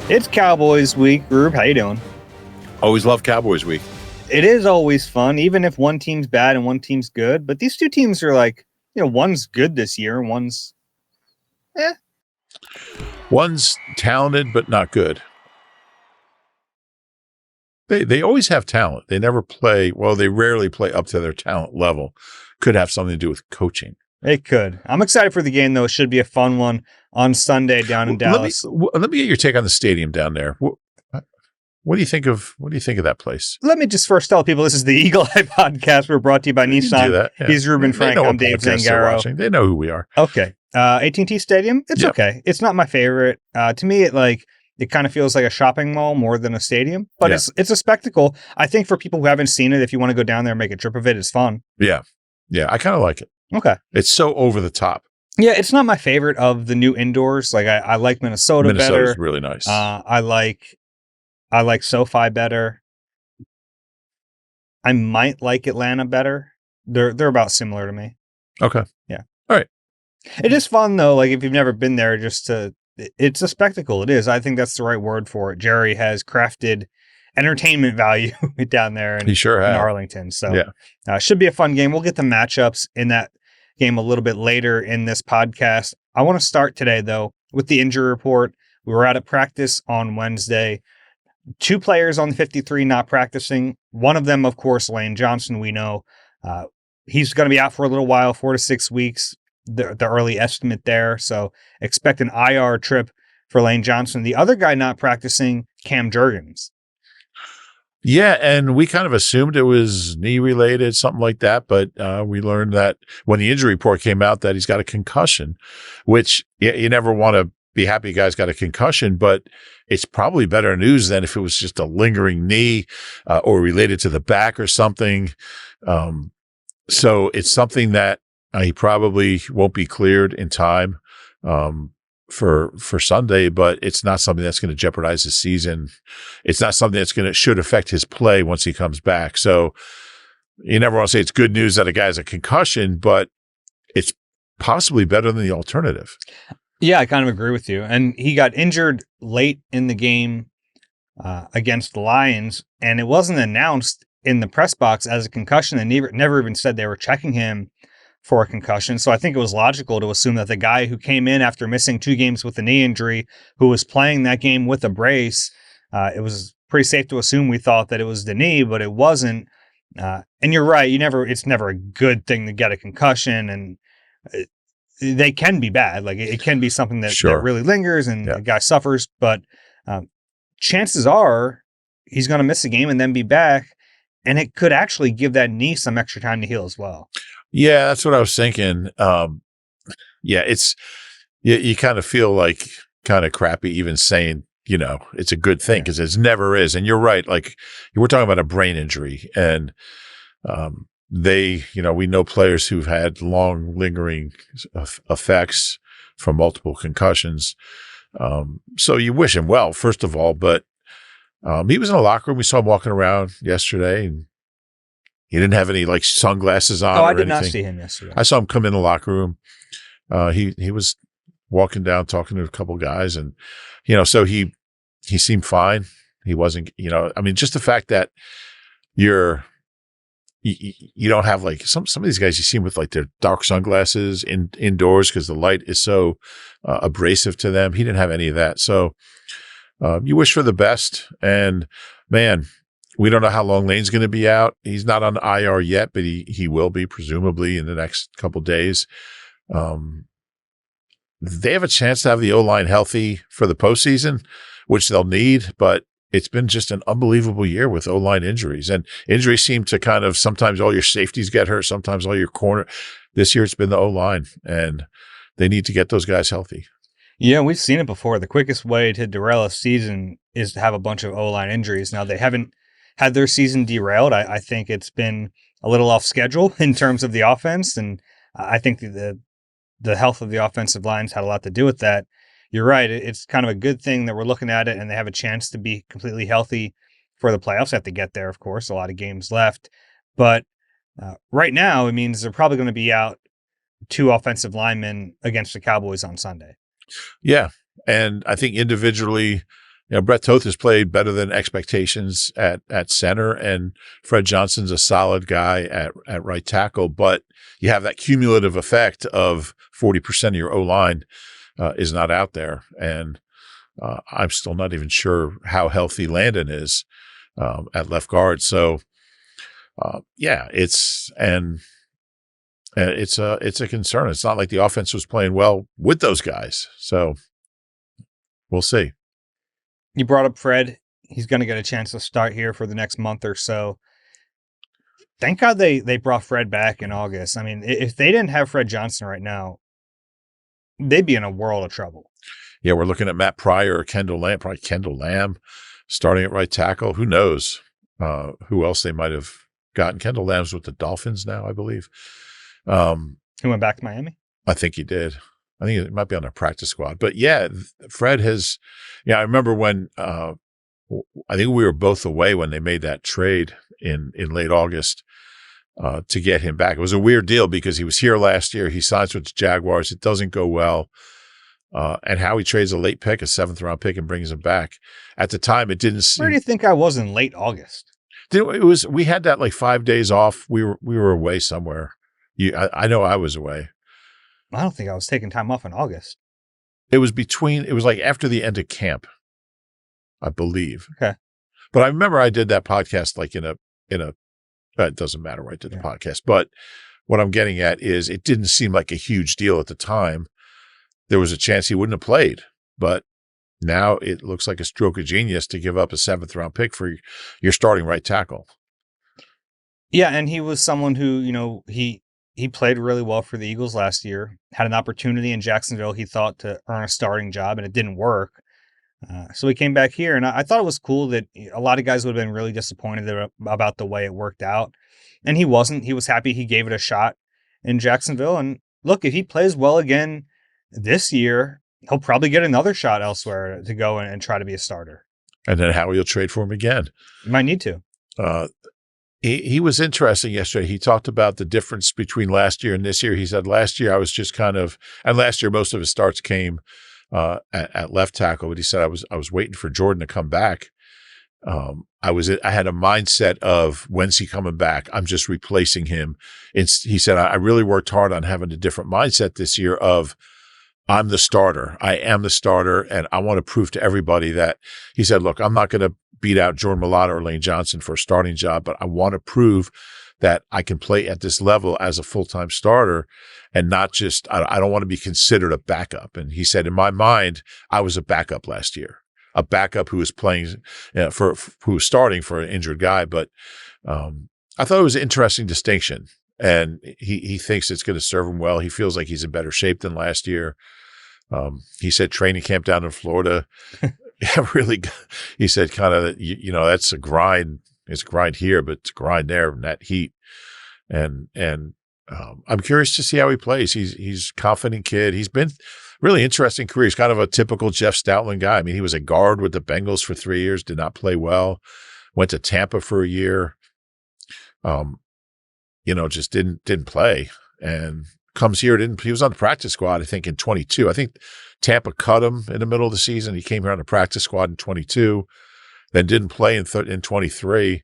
It's Cowboys week. Rube, how you doing? Always love Cowboys week. It is always fun, even if one team's bad and one team's good. But these two teams are like, one's good this year and one's, One's talented but not good. They always have talent. They never play, well, they rarely play up to their talent level. Could have something to do with coaching. It could. I'm excited for the game, though. It should be a fun one on Sunday down in Dallas. Let me get your take on the stadium down there. What do you think of that place? Let me just first tell people this is the Eagle Eye Podcast. We're brought to you by Nissan. Yeah. He's Reuben Frank. I'm Dave Zangaro. They know who we are. Okay. AT&T Stadium. It's okay. It's not my favorite. To me, it kind of feels like a shopping mall more than a stadium, but it's a spectacle. I think for people who haven't seen it, if you want to go down there and make a trip of it, it's fun. Yeah. I kind of like it. Okay. It's so over the top. Yeah, it's not my favorite of the new indoors. Like I like Minnesota better. Minnesota's really nice. I like SoFi better. I might like Atlanta better. They're about similar to me. Okay. Yeah. All right. It is fun though. Like if you've never been there, it's a spectacle. It is. I think that's the right word for it. Jerry has crafted entertainment value down there in Arlington. So should be a fun game. We'll get the matchups in that game a little bit later in this podcast. I want to start today though with the injury report. We were out at practice on Wednesday. 2 players on the 53 not practicing. One of them, of course, Lane Johnson. We know he's going to be out for a little while, 4 to 6 weeks, the early estimate there. So expect an IR trip for Lane Johnson. The other guy not practicing, Cam Jurgens. Yeah, and we kind of assumed it was knee related, something like that. But we learned that when the injury report came out that he's got a concussion, which you never want to be happy a guy's got a concussion, but it's probably better news than if it was just a lingering knee or related to the back or something. So it's something that he probably won't be cleared in time for Sunday, but it's not something that's going to jeopardize his season. It's not something that's should affect his play once he comes back. So you never want to say it's good news that a guy has a concussion, but it's possibly better than the alternative. Yeah, I kind of agree with you. And he got injured late in the game against the Lions, and it wasn't announced in the press box as a concussion. They never even said they were checking him for a concussion. So I think it was logical to assume that the guy who came in after missing 2 games with a knee injury, who was playing that game with a brace, it was pretty safe to assume we thought that it was the knee, but it wasn't. And you're right. It's never a good thing to get a concussion, and they can be bad. Like it can be something that really lingers and the guy suffers, but chances are he's going to miss a game and then be back. And it could actually give that knee some extra time to heal as well. Yeah, that's what I was thinking. It's you kind of feel like kind of crappy even saying, it's a good thing because it never is. And you're right. Like we're talking about a brain injury, and we know players who've had long lingering effects from multiple concussions. So you wish him well, first of all, but he was in the locker room. We saw him walking around yesterday, and he didn't have any sunglasses on. Oh, I did not see him yesterday. I saw him come in the locker room. He was walking down, talking to a couple guys, and so he seemed fine. He wasn't, just the fact that you don't have some of these guys you see with their dark sunglasses indoors because the light is so abrasive to them. He didn't have any of that. So you wish for the best. And man, we don't know how long Lane's going to be out. He's not on IR yet, but he will be presumably in the next couple of days. They have a chance to have the O-line healthy for the postseason, which they'll need, but it's been just an unbelievable year with O-line injuries, and injuries seem to kind of sometimes all your safeties get hurt, sometimes all your corner. This year it's been the O-line, and they need to get those guys healthy. Yeah, we've seen it before. The quickest way to derail a season is to have a bunch of O-line injuries. Now, they haven't had their season derailed. I think it's been a little off schedule in terms of the offense, and I think the health of the offensive lines had a lot to do with that. You're right. It's kind of a good thing that we're looking at it and they have a chance to be completely healthy for the playoffs. They have to get there, of course, a lot of games left. But right now, it means they're probably going to be out 2 offensive linemen against the Cowboys on Sunday. Yeah. And I think individually, Brett Toth has played better than expectations at center, and Fred Johnson's a solid guy at right tackle. But you have that cumulative effect of 40% of your O-line is not out there. And I'm still not even sure how healthy Landon is at left guard. So, it's a concern. It's not like the offense was playing well with those guys. So we'll see. You brought up Fred. He's going to get a chance to start here for the next month or so. Thank God they brought Fred back in August. I mean, if they didn't have Fred Johnson right now, they'd be in a world of trouble. Yeah, we're looking at Matt Pryor or Kendall Lamb, probably Kendall Lamb starting at right tackle. Who knows who else they might have gotten. Kendall Lamb's with the Dolphins now, I believe. He went back to Miami? I think he did. I think it might be on their practice squad. But yeah, Fred has – I remember when I think we were both away when they made that trade in late August to get him back. It was a weird deal because he was here last year. He signs with the Jaguars. It doesn't go well. And Howie trades a late pick, a 7th-round pick, and brings him back. At the time, it didn't seem – Where do you think I was in late August? We had that like 5 days off. We were away somewhere. I know I was away. I don't think I was taking time off in August. It was like after the end of camp, I believe. Okay. But I remember I did that podcast like in a it doesn't matter where I did the podcast, but what I'm getting at is it didn't seem like a huge deal at the time. There was a chance he wouldn't have played, but now it looks like a stroke of genius to give up a 7th-round pick for your starting right tackle. Yeah, and he was someone who, he played really well for the Eagles last year, had an opportunity in Jacksonville, he thought, to earn a starting job, and it didn't work. So he came back here, and I thought it was cool that a lot of guys would have been really disappointed about the way it worked out. And he wasn't. He was happy he gave it a shot in Jacksonville. And look, if he plays well again this year, he'll probably get another shot elsewhere to go and try to be a starter. And then Howie will trade for him again. You might need to. He was interesting yesterday. He talked about the difference between last year and this year. He said last year I was just and last year most of his starts came at left tackle, but he said I was waiting for Jordan to come back. I had a mindset of, when's he coming back? I'm just replacing him. He said I really worked hard on having a different mindset this year of, I'm the starter. I am the starter, and I want to prove to everybody that, he said, look, I'm not going to beat out Jordan Mailata or Lane Johnson for a starting job, but I want to prove that I can play at this level as a full-time starter and not just, I don't want to be considered a backup. And he said, in my mind, I was a backup last year, a backup who was playing who was starting for an injured guy. But I thought it was an interesting distinction. And he thinks it's going to serve him well. He feels like he's in better shape than last year. He said training camp down in Florida, really, he said kind of, that's a grind. It's a grind here, but it's a grind there in that heat. And I'm curious to see how he plays. He's a confident kid. He's been really interesting career. He's kind of a typical Jeff Stoutland guy. I mean, he was a guard with the Bengals for 3 years, did not play well, went to Tampa for a year. Just didn't play, and comes here. He was on the practice squad, I think, in 22. I think Tampa cut him in the middle of the season. He came here on the practice squad in 22, then didn't play in 23,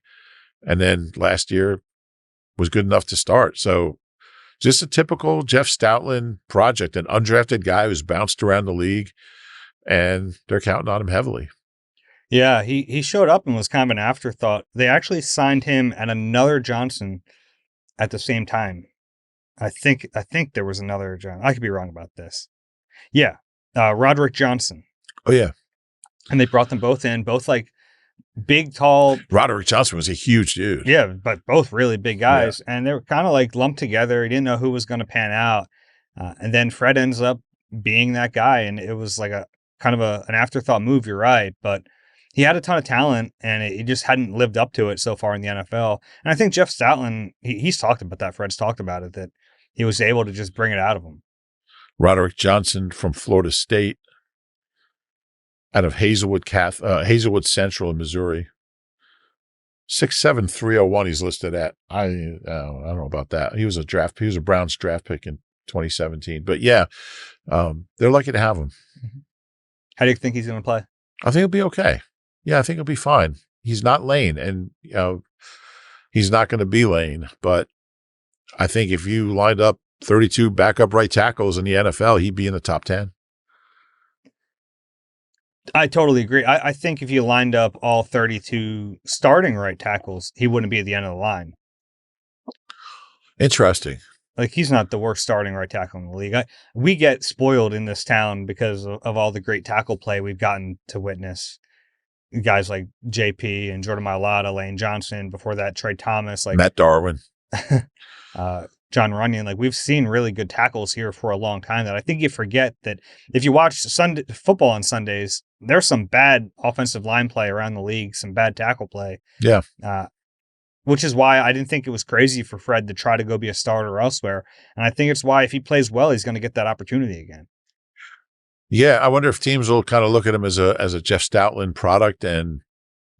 and then last year was good enough to start. So just a typical Jeff Stoutland project, an undrafted guy who's bounced around the league, and they're counting on him heavily. Yeah, he showed up and was kind of an afterthought. They actually signed him and another Johnson at the same time. I think there was another John. I could be wrong about this. Yeah, Roderick Johnson. Oh, yeah. And they brought them both in, both like big, tall. Roderick Johnson was a huge dude. Yeah, but both really big guys. Yeah. And they were kind of like lumped together. He didn't know who was going to pan out. And then Fred ends up being that guy. And it was like a kind of an afterthought move. You're right. But he had a ton of talent, and he just hadn't lived up to it so far in the NFL. And I think Jeff Stoutland, he's talked about that. Fred's talked about it, that he was able to just bring it out of him. Roderick Johnson from Florida State, out of Hazelwood Central in Missouri. 6'7", 301 he's listed at. I don't know about that. He was a Browns draft pick in 2017. But yeah, they're lucky to have him. How do you think he's going to play? I think he'll be okay. Yeah, I think he'll be fine. He's not Lane, and he's not going to be Lane. But I think if you lined up 32 backup right tackles in the NFL, he'd be in the top 10. I totally agree. I think if you lined up all 32 starting right tackles, he wouldn't be at the end of the line. Interesting. Like, he's not the worst starting right tackle in the league. We get spoiled in this town because of all the great tackle play we've gotten to witness. Guys like JP and Jordan Mailata, Lane Johnson, before that, Trey Thomas, like Matt Darwin. John Runyon. Like, we've seen really good tackles here for a long time that I think you forget that if you watch Sunday football on Sundays, there's some bad offensive line play around the league, some bad tackle play. Yeah. Which is why I didn't think it was crazy for Fred to try to go be a starter elsewhere. And I think it's why if he plays well, he's going to get that opportunity again. Yeah, I wonder if teams will kind of look at him as a Jeff Stoutland product and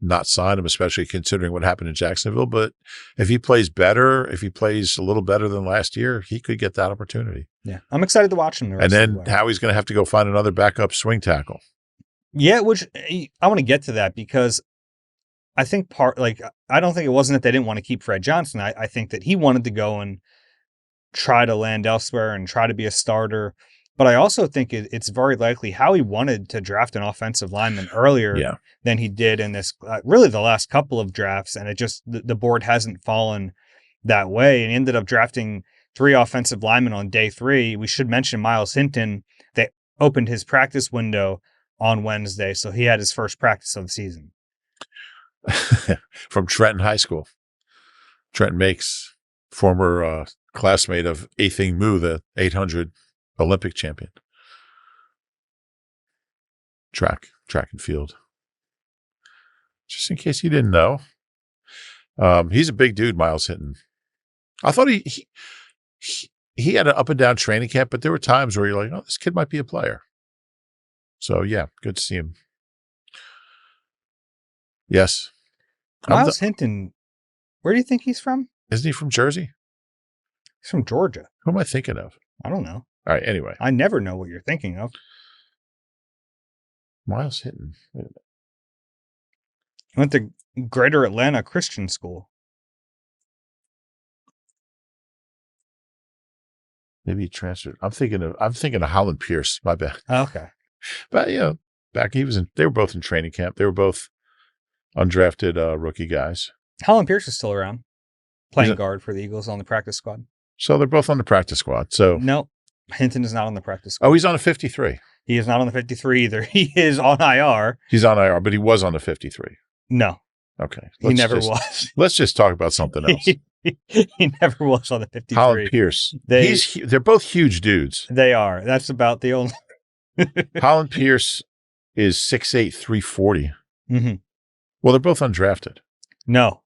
not sign him, especially considering what happened in Jacksonville. But if he plays better, if he plays a little better than last year, he could get that opportunity. Yeah, I'm excited to watch him. And then Howie's going to have to go find another backup swing tackle. Yeah, which I want to get to that because I think I don't think it wasn't that they didn't want to keep Fred Johnson. I think that he wanted to go and try to land elsewhere and try to be a starter. But I also think it's very likely Howie wanted to draft an offensive lineman earlier than he did in this, really the last couple of drafts. And it just, the board hasn't fallen that way. And he ended up drafting 3 offensive linemen on day 3. We should mention Miles Hinton. They opened his practice window on Wednesday. So he had his first practice of the season. From Trenton High School. Trenton Makes, former classmate of Athing Mu, the 800 Olympic champion. Track and field. Just in case you didn't know. He's a big dude, Miles Hinton. I thought he had an up and down training camp, but there were times where you're like, oh, this kid might be a player. So yeah, good to see him. Yes. Miles Hinton, where do you think he's from? Isn't he from Jersey? He's from Georgia. Who am I thinking of? I don't know. All right, anyway. I never know what you're thinking of. Miles Hinton. He went to Greater Atlanta Christian School. Maybe he transferred. I'm thinking of Holland Pierce. My bad. Okay. But back they were both in training camp. They were both undrafted rookie guys. Holland Pierce is still around, playing guard for the Eagles on the practice squad. So they're both on the practice squad. So no, Hinton is not on the practice squad. Oh, he's on a 53. He is not on the 53 either. He is on IR. He's on IR, but he was on the 53. No. Okay. He never was. Let's just talk about something else. He never was on the 53. Holland Pierce. They're both huge dudes. They are. That's about the only. Holland Pierce is 6'8", 340. Mm-hmm. Well, they're both undrafted. No.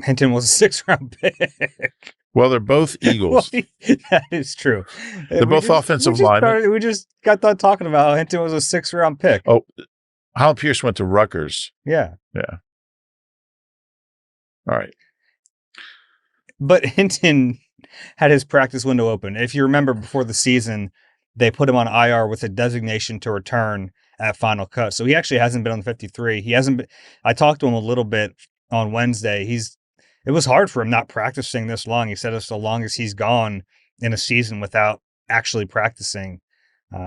Hinton was a 6th-round pick. Well, they're both Eagles. That is true. They're both offensive linemen. We just got done talking about how Hinton was a 6th-round pick. Oh, Holland Pierce went to Rutgers. Yeah. Yeah. All right. But Hinton had his practice window open. If you remember, before the season, they put him on IR with a designation to return at final cut. So he actually hasn't been on the 53. He hasn't been. I talked to him a little bit on Wednesday. It was hard for him not practicing this long. He said it's the longest he's gone in a season without actually practicing.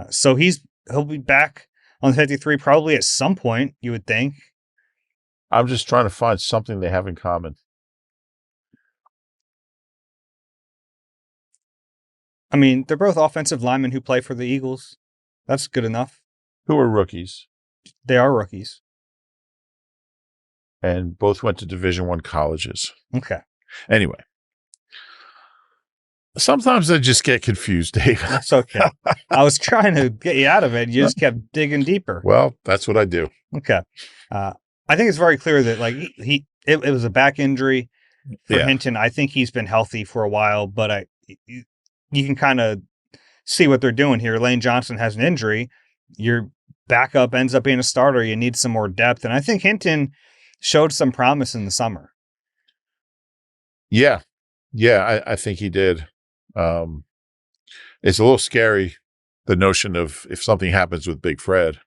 So he'll be back on the 53 probably at some point, you would think. I'm just trying to find something they have in common. I mean, they're both offensive linemen who play for the Eagles. That's good enough. Who are rookies? They are rookies. And both went to Division I colleges. Okay. Anyway. Sometimes I just get confused, Dave. That's okay. I was trying to get you out of it. You just kept digging deeper. Well, that's what I do. Okay. I think it's very clear that it was a back injury for Hinton. I think he's been healthy for a while, but you can kind of see what they're doing here. Lane Johnson has an injury. Your backup ends up being a starter. You need some more depth. And I think Hinton showed some promise in the summer. Yeah. Yeah, I think he did. It's a little scary, the notion of if something happens with Big Fred,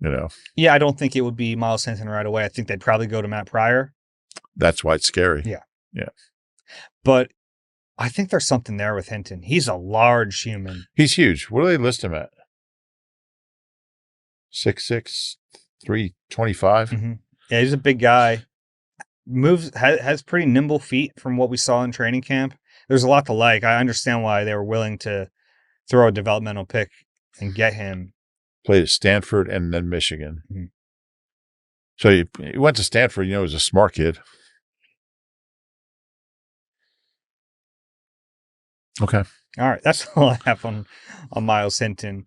Yeah, I don't think it would be Miles Hinton right away. I think they'd probably go to Matt Pryor. That's why it's scary. Yeah. Yeah. But I think there's something there with Hinton. He's a large human. He's huge. What do they list him at? 6'6", 325. Mm-hmm. Yeah, he's a big guy. Has pretty nimble feet from what we saw in training camp. There's a lot to like. I understand why they were willing to throw a developmental pick and get him. Played at Stanford and then Michigan. Mm-hmm. So he went to Stanford, he was a smart kid. Okay. All right. That's all I have on Miles Hinton.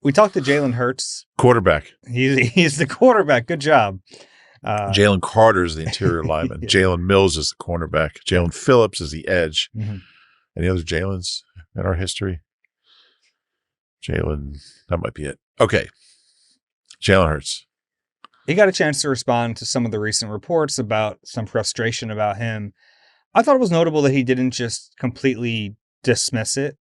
We talked to Jalen Hurts. Quarterback. He's the quarterback. Good job. Jalen Carter is the interior lineman. Yeah. Jalen Mills is the cornerback. Jalen Phillips is the edge. Mm-hmm. Any other Jalens in our history? Jalen, that might be it. Okay. Jalen Hurts. He got a chance to respond to some of the recent reports about some frustration about him. I thought it was notable that he didn't just completely dismiss it.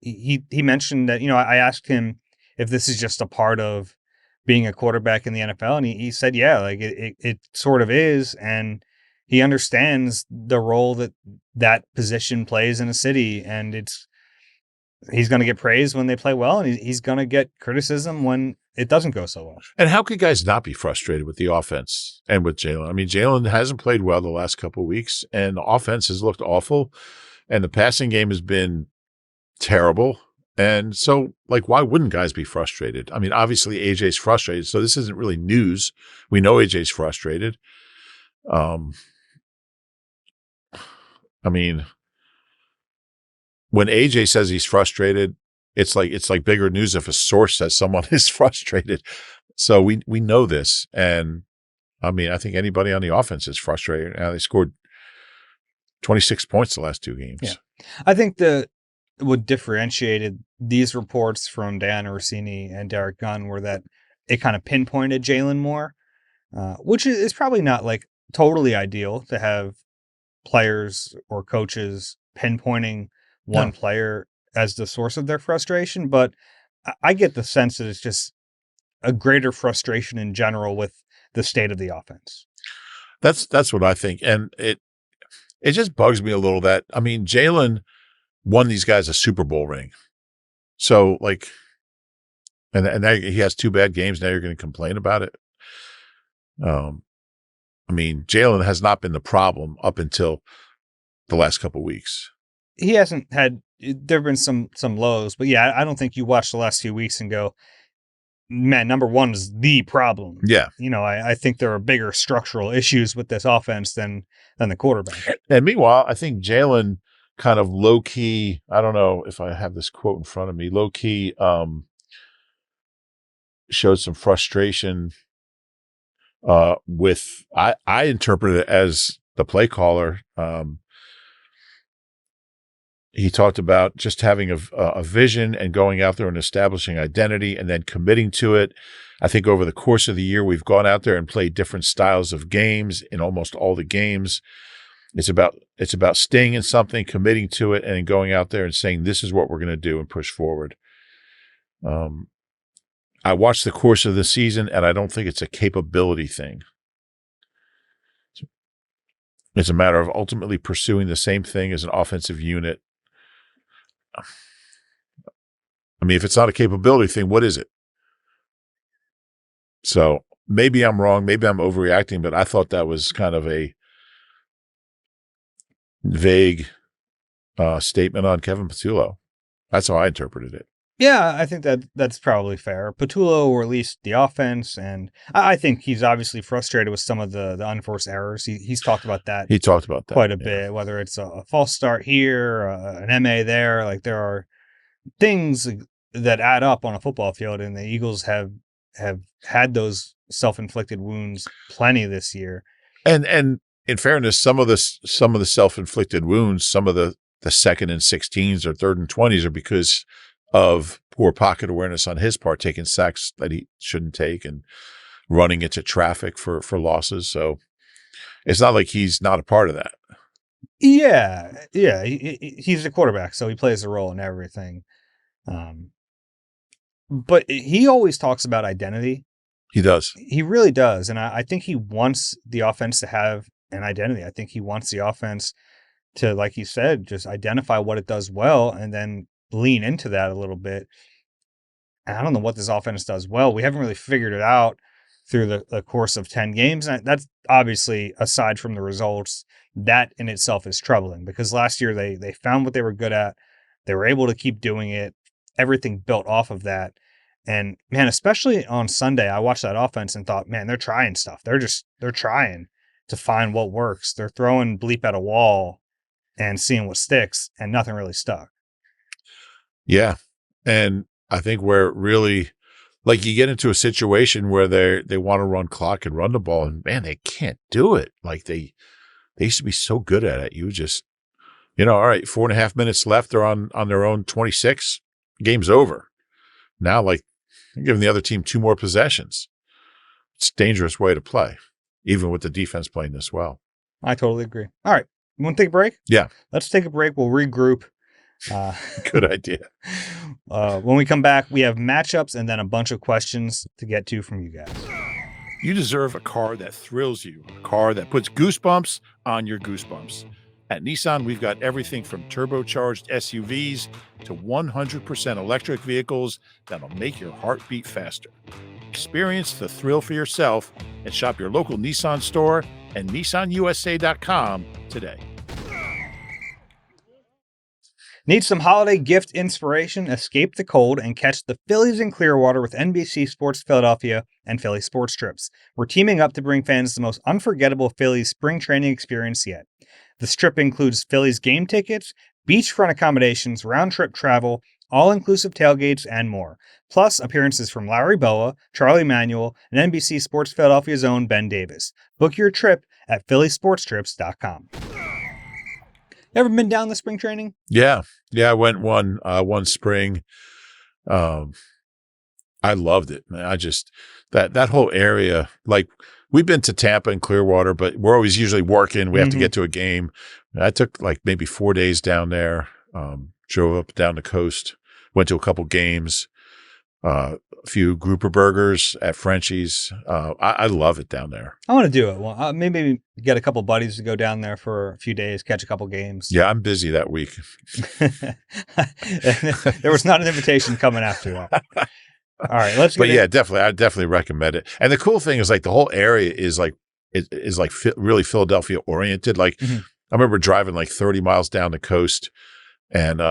He mentioned that, I asked him if this is just a part of being a quarterback in the NFL, and he said, yeah, like it sort of is, and he understands the role that position plays in a city, and he's going to get praise when they play well, and he's going to get criticism when it doesn't go so well. And how could guys not be frustrated with the offense and with Jalen? I mean, Jalen hasn't played well the last couple of weeks, and the offense has looked awful, and the passing game has been terrible. And so, why wouldn't guys be frustrated? I mean, obviously AJ's frustrated, so this isn't really news. We know AJ's frustrated. I mean, when AJ says he's frustrated, it's like bigger news if a source says someone is frustrated. So we know this. And I mean, I think anybody on the offense is frustrated. Now they scored 26 points the last two games. Yeah. I think what differentiated these reports from Diana Rossini and Derek Gunn were that it kind of pinpointed Jalen more, which is probably not totally ideal to have players or coaches pinpointing one player as the source of their frustration. But I get the sense that it's just a greater frustration in general with the state of the offense. That's what I think. And it just bugs me a little that, I mean, Jalen won these guys a Super Bowl ring. So and now he has two bad games. Now you're going to complain about it. I mean, Jalen has not been the problem up until the last couple of weeks. He hasn't had, there have been some lows, but yeah, I don't think you watch the last few weeks and go, man, number one is the problem. Yeah. I think there are bigger structural issues with this offense than the quarterback. And meanwhile, I think Jalen kind of low key, I don't know if I have this quote in front of me, low key showed some frustration with, I interpret it as the play caller. He talked about just having a vision and going out there and establishing identity and then committing to it. I think over the course of the year, we've gone out there and played different styles of games in almost all the games. It's about staying in something, committing to it, and going out there and saying, this is what we're going to do and push forward. I watched the course of the season, and I don't think it's a capability thing. It's a matter of ultimately pursuing the same thing as an offensive unit. I mean, if it's not a capability thing, what is it? So maybe I'm wrong. Maybe I'm overreacting, but I thought that was kind of a vague statement on Kevin Patullo. That's how I interpreted it. Yeah, I think that's probably fair. Patullo, or at least the offense, and I think he's obviously frustrated with some of the unforced errors. He's talked about that. He talked about that quite a bit, whether it's a false start here, an MA there. There are things that add up on a football field, and the Eagles have had those self-inflicted wounds plenty this year. And in fairness, some of the self-inflicted wounds, some of the second and 16s or third and 20s are because of poor pocket awareness on his part, taking sacks that he shouldn't take and running into traffic for losses. So it's not like he's not a part of that. Yeah. He's a quarterback, so he plays a role in everything. But he always talks about identity. He does. He really does. And I think he wants the offense to have an identity. I think he wants the offense to, like he said, just identify what it does well and then lean into that a little bit. And I don't know what this offense does well. We haven't really figured it out through the course of 10 games. And that's obviously, aside from the results, that in itself is troubling because last year they found what they were good at. They were able to keep doing it. Everything built off of that. And man, especially on Sunday, I watched that offense and thought, man, they're trying stuff. They're trying to find what works. They're throwing bleep at a wall and seeing what sticks, and nothing really stuck. Yeah. And I think where it really, like, you get into a situation where they want to run clock and run the ball, and man, they can't do it. Like they used to be so good at it. You just, all right, 4.5 minutes left. They're on their own 26. Game's over. Now, like, you're giving the other team 2 more possessions. It's a dangerous way to play, even with the defense playing this well. I totally agree. All right. You want to take a break? Yeah. Let's take a break. We'll regroup. Good idea. When we come back, we have matchups and then a bunch of questions to get to from you guys. You deserve a car that thrills you, a car that puts goosebumps on your goosebumps. At Nissan, we've got everything from turbocharged SUVs to 100% electric vehicles that'll make your heart beat faster. Experience the thrill for yourself and shop your local Nissan store and nissanusa.com today. Need some holiday gift inspiration? Escape the cold and catch the Phillies in Clearwater with NBC Sports Philadelphia and Philly Sports Trips. We're teaming up to bring fans the most unforgettable Phillies spring training experience yet. This trip includes Phillies game tickets, beachfront accommodations, round-trip travel, all-inclusive tailgates, and more. Plus, appearances from Larry Boa, Charlie Manuel, and NBC Sports Philadelphia's own Ben Davis. Book your trip at phillysportstrips.com. Ever been down the spring training? Yeah. I went one spring. I loved it, man. I just, that whole area, like, we've been to Tampa and Clearwater, but we're always usually working. We have to get to a game. I took like maybe 4 days down there, drove up down the coast, went to a couple games, a few grouper burgers at Frenchie's. I love it down there. I want to do it. Well, maybe get a couple buddies to go down there for a few days, catch a couple games. Yeah, I'm busy that week. There was not an invitation coming after that. All right, let's. But yeah, definitely, I definitely recommend it. And the cool thing is, like, the whole area is like really Philadelphia oriented. Like, I remember driving like 30 miles down the coast, and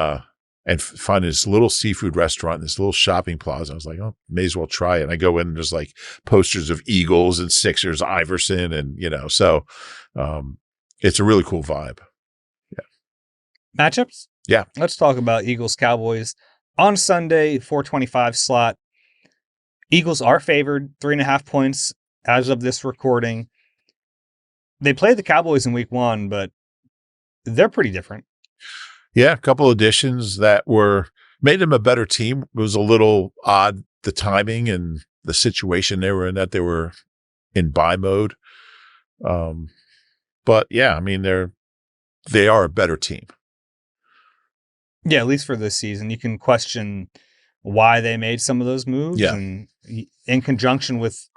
finding this little seafood restaurant, this little shopping plaza. I was like, oh, may as well try it. And I go in and there's like posters of Eagles and Sixers, Iverson, and so it's a really cool vibe. Yeah. Matchups? Yeah. Let's talk about Eagles-Cowboys on Sunday, 4:25 slot. Eagles are favored 3.5 points as of this recording. They played the Cowboys in week 1, but they're pretty different. Yeah, a couple additions that made them a better team. It was a little odd, the timing and the situation they were in, that they were in bye mode. But yeah, I mean, they are a better team. Yeah, at least for this season. You can question why they made some of those moves. Yeah. And in conjunction with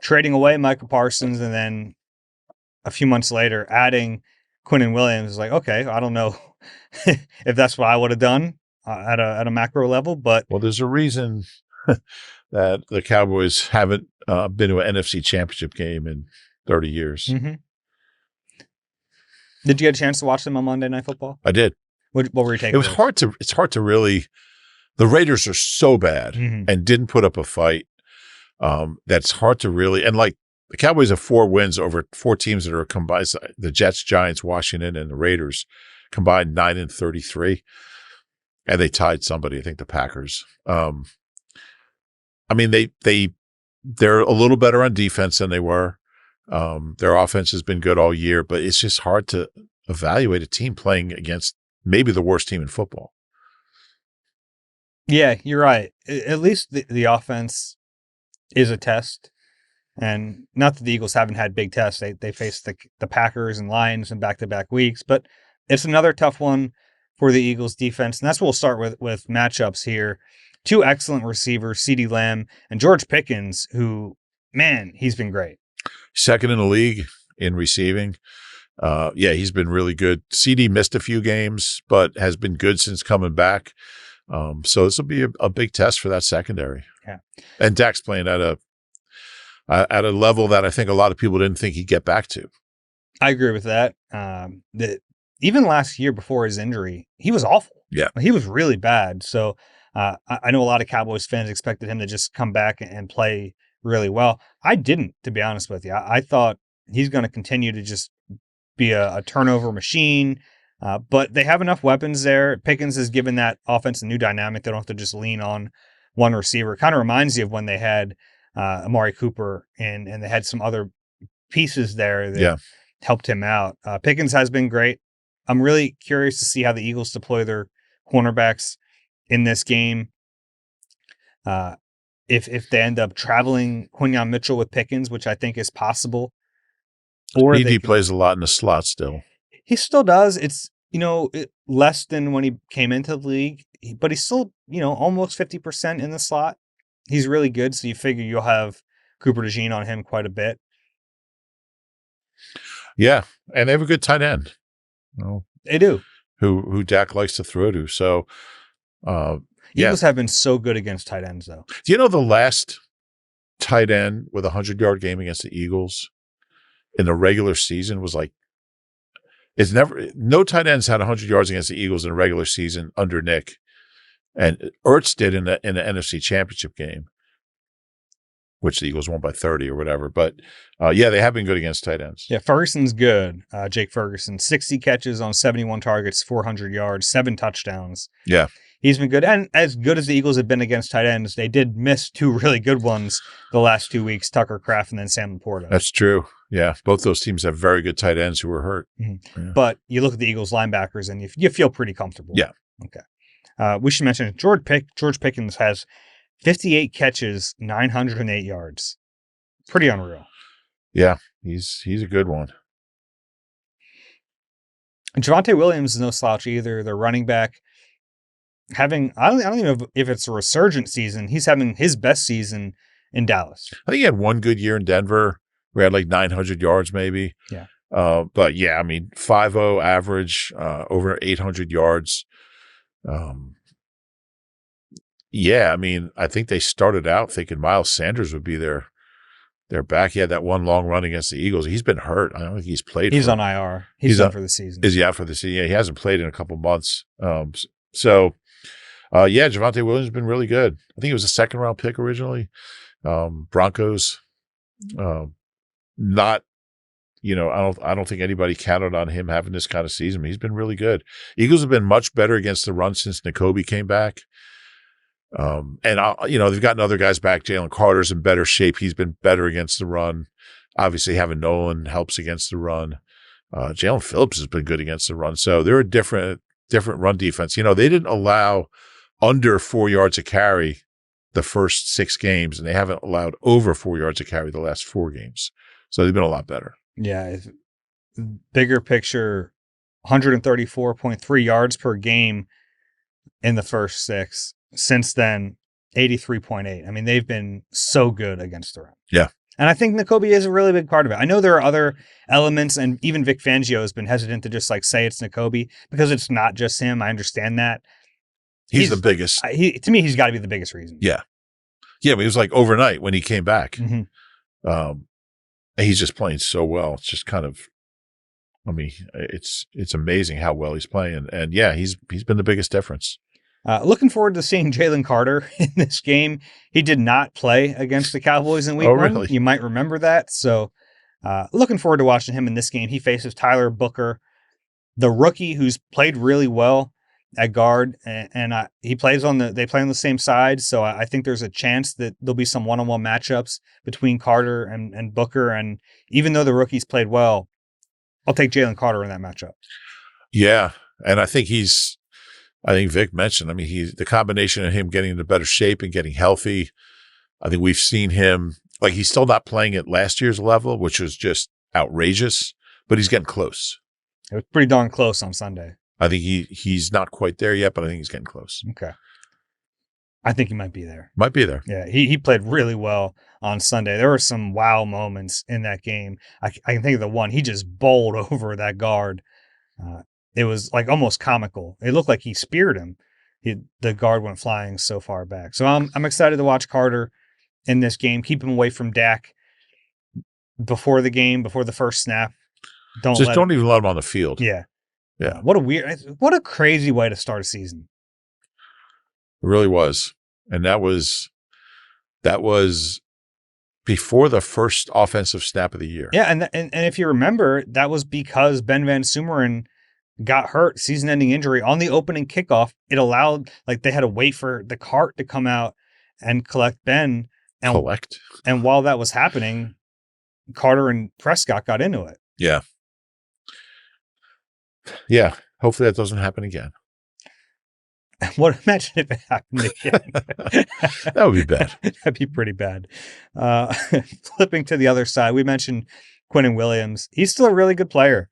trading away Micah Parsons and then a few months later adding Quinnen Williams, is like, okay, I don't know if that's what I would have done at a macro level, but well, there's a reason that the Cowboys haven't been to an NFC Championship game in 30 years. Mm-hmm. Did you get a chance to watch them on Monday Night Football? I did. What were your takeaways? It's hard to really. The Raiders are so bad and didn't put up a fight. That's hard to really, and like, the Cowboys have 4 wins over 4 teams that are combined. The Jets, Giants, Washington, and the Raiders combined 9-33, and they tied somebody. I think the Packers. I mean, they're a little better on defense than they were. Their offense has been good all year, but it's just hard to evaluate a team playing against maybe the worst team in football. Yeah, you're right. At least the offense is a test. And not that the Eagles haven't had big tests. They faced the Packers and Lions in back-to-back weeks, but it's another tough one for the Eagles defense. And that's what we'll start with matchups here. two excellent receivers, CeeDee Lamb and George Pickens, who, man, he's been great. Second in the league in receiving. He's been really good. CD missed a few games, but has been good since coming back. So this will be a big test for that secondary. Yeah. And Dak's playing at a level that I think a lot of people didn't think he'd get back to. I agree with that. Even last year before his injury, he was awful. Yeah. He was really bad. So I know a lot of Cowboys fans expected him to just come back and play really well. I didn't, to be honest with you. I thought he's going to continue to just be a turnover machine. But they have enough weapons there. Pickens has given that offense a new dynamic. They don't have to just lean on one receiver. It kind of reminds you of when they had Amari Cooper and they had some other pieces there that helped him out. Pickens has been great. I'm really curious to see how the Eagles deploy their cornerbacks in this game. If they end up traveling Quinyon Mitchell with Pickens, which I think is possible. Or he plays a lot in the slot still. He still does. It's, less than when he came into the league, but he's still, almost 50% in the slot. He's really good. So you figure you'll have Cooper DeJean on him quite a bit. Yeah. And they have a good tight end. They do. Who Dak likes to throw to. So, Eagles have been so good against tight ends, though. Do you know the last tight end with a 100-yard game against the Eagles in the regular season was no tight ends had 100 yards against the Eagles in a regular season under Nick, and Ertz did in the NFC Championship game, which the Eagles won by 30 or whatever. But they have been good against tight ends. Yeah, Ferguson's good. Jake Ferguson, 60 catches on 71 targets, 400 yards, 7 touchdowns. Yeah. He's been good. And as good as the Eagles have been against tight ends, they did miss 2 really good ones the last 2 weeks, Tucker Kraft and then Sam Laporta. That's true. Yeah. Both those teams have very good tight ends who were hurt. Mm-hmm. Yeah. But you look at the Eagles linebackers and you feel pretty comfortable. Yeah. Okay. We should mention George Pickens has 58 catches, 908 yards. Pretty unreal. Yeah. He's a good one. And Javonte Williams is no slouch either. Their running back. I don't even know if it's a resurgent season. He's having his best season in Dallas. I think he had one good year in Denver. We had 900 yards maybe. Yeah. But 5.0 average, over 800 yards. I think they started out thinking Miles Sanders would be their back. He had that one long run against the Eagles. He's been hurt. I don't think he's played. He's on IR. He's done for the season. Is he out for the season? Yeah, he hasn't played in a couple months. Javonte Williams has been really good. I think he was a second-round pick originally. Broncos, not, I don't think anybody counted on him having this kind of season. But he's been really good. Eagles have been much better against the run since Nakobe came back. They've gotten other guys back. Jalen Carter's in better shape. He's been better against the run. Obviously, having Nolan helps against the run. Jalen Phillips has been good against the run. So they're a different run defense. They didn't allow under 4 yards a carry the first 6 games, and they haven't allowed over 4 yards a carry the last 4 games. So they've been a lot better. Yeah. Bigger picture, 134.3 yards per game in the first 6. Since then, 83.8. I mean, they've been so good against the run. Yeah. And I think Nakobe is a really big part of it. I know there are other elements, and even Vic Fangio has been hesitant to just say it's Nakobe because it's not just him. I understand that. He's the biggest. To me, he's got to be the biggest reason. Yeah. Yeah, but it was overnight when he came back. Mm-hmm. He's just playing so well. It's just kind of, it's amazing how well he's playing. And he's been the biggest difference. Looking forward to seeing Jalen Carter in this game. He did not play against the Cowboys in week 1. Really? You might remember that. So looking forward to watching him in this game. He faces Tyler Booker, the rookie who's played really well at guard, and they play on the same side. So I think there's a chance that there'll be some one-on-one matchups between Carter and Booker. And even though the rookies played well, I'll take Jalen Carter in that matchup. Yeah. And I think Vic mentioned, the combination of him getting into better shape and getting healthy. I think we've seen him, he's still not playing at last year's level, which was just outrageous, but he's getting close. It was pretty darn close on Sunday. I think he's not quite there yet, but I think he's getting close. Okay. I think he might be there. Might be there. Yeah, he played really well on Sunday. There were some wow moments in that game. I can think of the one. He just bowled over that guard. It was like almost comical. It looked like he speared him. The guard went flying so far back. So I'm excited to watch Carter in this game. Keep him away from Dak before the game, before the first snap. Don't even let him on the field. Yeah. Yeah. What a crazy way to start a season. It really was. And that was before the first offensive snap of the year. Yeah, and if you remember, that was because Ben Van Sumeren got hurt, season-ending injury on the opening kickoff. It allowed, they had to wait for the cart to come out and collect Ben. And while that was happening, Carter and Prescott got into it. Yeah. Yeah. Hopefully that doesn't happen again. Imagine if it happened again. That would be bad. That'd be pretty bad. Flipping to the other side, we mentioned Quinnen Williams. He's still a really good player.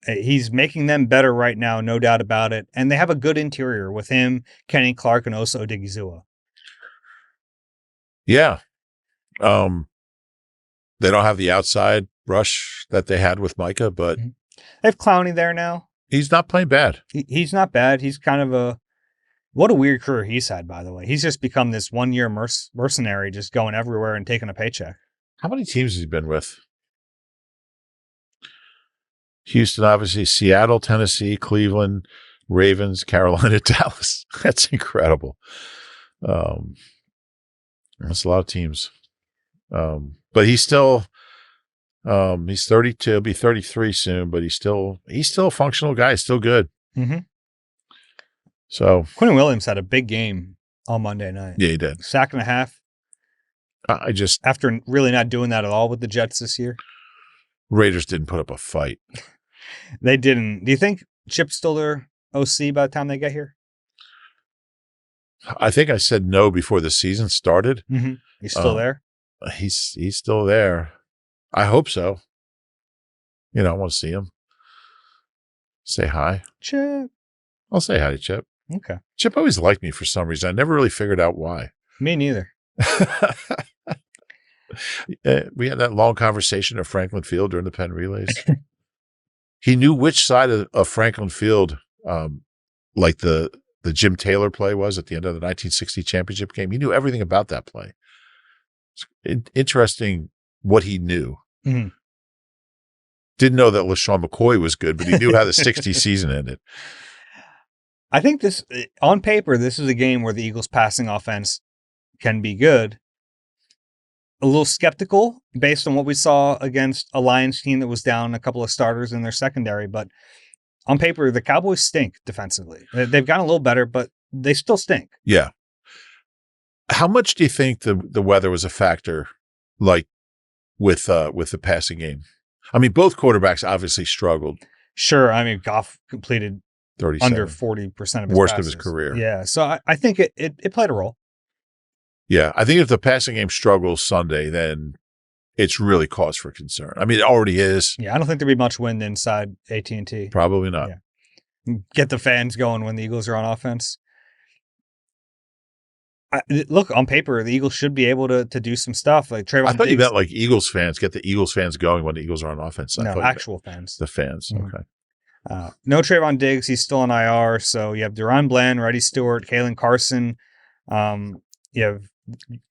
He's making them better right now, no doubt about it. And they have a good interior with him, Kenny Clark, and Osa Odigizua. Yeah. They don't have the outside rush that they had with Micah, but they have Clowney there now. He's not playing bad. He's not bad. He's kind of what a weird career he's had, by the way. He's just become this one-year mercenary, just going everywhere and taking a paycheck. How many teams has he been with? Houston, obviously, Seattle, Tennessee, Cleveland, Ravens, Carolina, Dallas. That's incredible. That's a lot of teams. But he's still, he's 32, he'll be 33 soon, but he's still a functional guy. He's still good. Mm-hmm. So Quinnen Williams had a big game on Monday night. Yeah, he did. Sack and a half. After really not doing that at all with the Jets this year. Raiders didn't put up a fight. They didn't. Do you think Chip's still their OC by the time they get here? I think I said no before the season started. Mm-hmm. He's still there? He's still there. I hope so. I want to see him. Say hi. Chip. I'll say hi to Chip. Okay. Chip always liked me for some reason. I never really figured out why. Me neither. We had that long conversation at Franklin Field during the Penn Relays. He knew which side of Franklin Field, like the Jim Taylor play was at the end of the 1960 championship game. He knew everything about that play. It's interesting what he knew. Mm-hmm. Didn't know that LaShawn McCoy was good, but he knew how the 60 season ended. I think on paper, this is a game where the Eagles' passing offense can be good. A little skeptical based on what we saw against a Lions team that was down a couple of starters in their secondary. But on paper, the Cowboys stink defensively. They've gotten a little better, but they still stink. Yeah. How much do you think the weather was a factor, like with the passing game? I mean, both quarterbacks obviously struggled. Sure. I mean, Goff completed 37. under 40% of his worst passes. of his career. Yeah. So I think it played a role. Yeah. I think if the passing game struggles Sunday, then it's really cause for concern. I mean, it already is. Yeah. I don't think there'll be much wind inside AT&T. Probably not. Yeah. Get the fans going when the Eagles are on offense. Look, on paper, the Eagles should be able to do some stuff. Like Trayvon I thought Diggs. you meant like Eagles fans, get the Eagles fans going when the Eagles are on offense. No, actual fans. The fans. Mm-hmm. Okay. No Trayvon Diggs. He's still on IR. So you have Deron Bland, Reddy Stewart, Kalen Carson. You have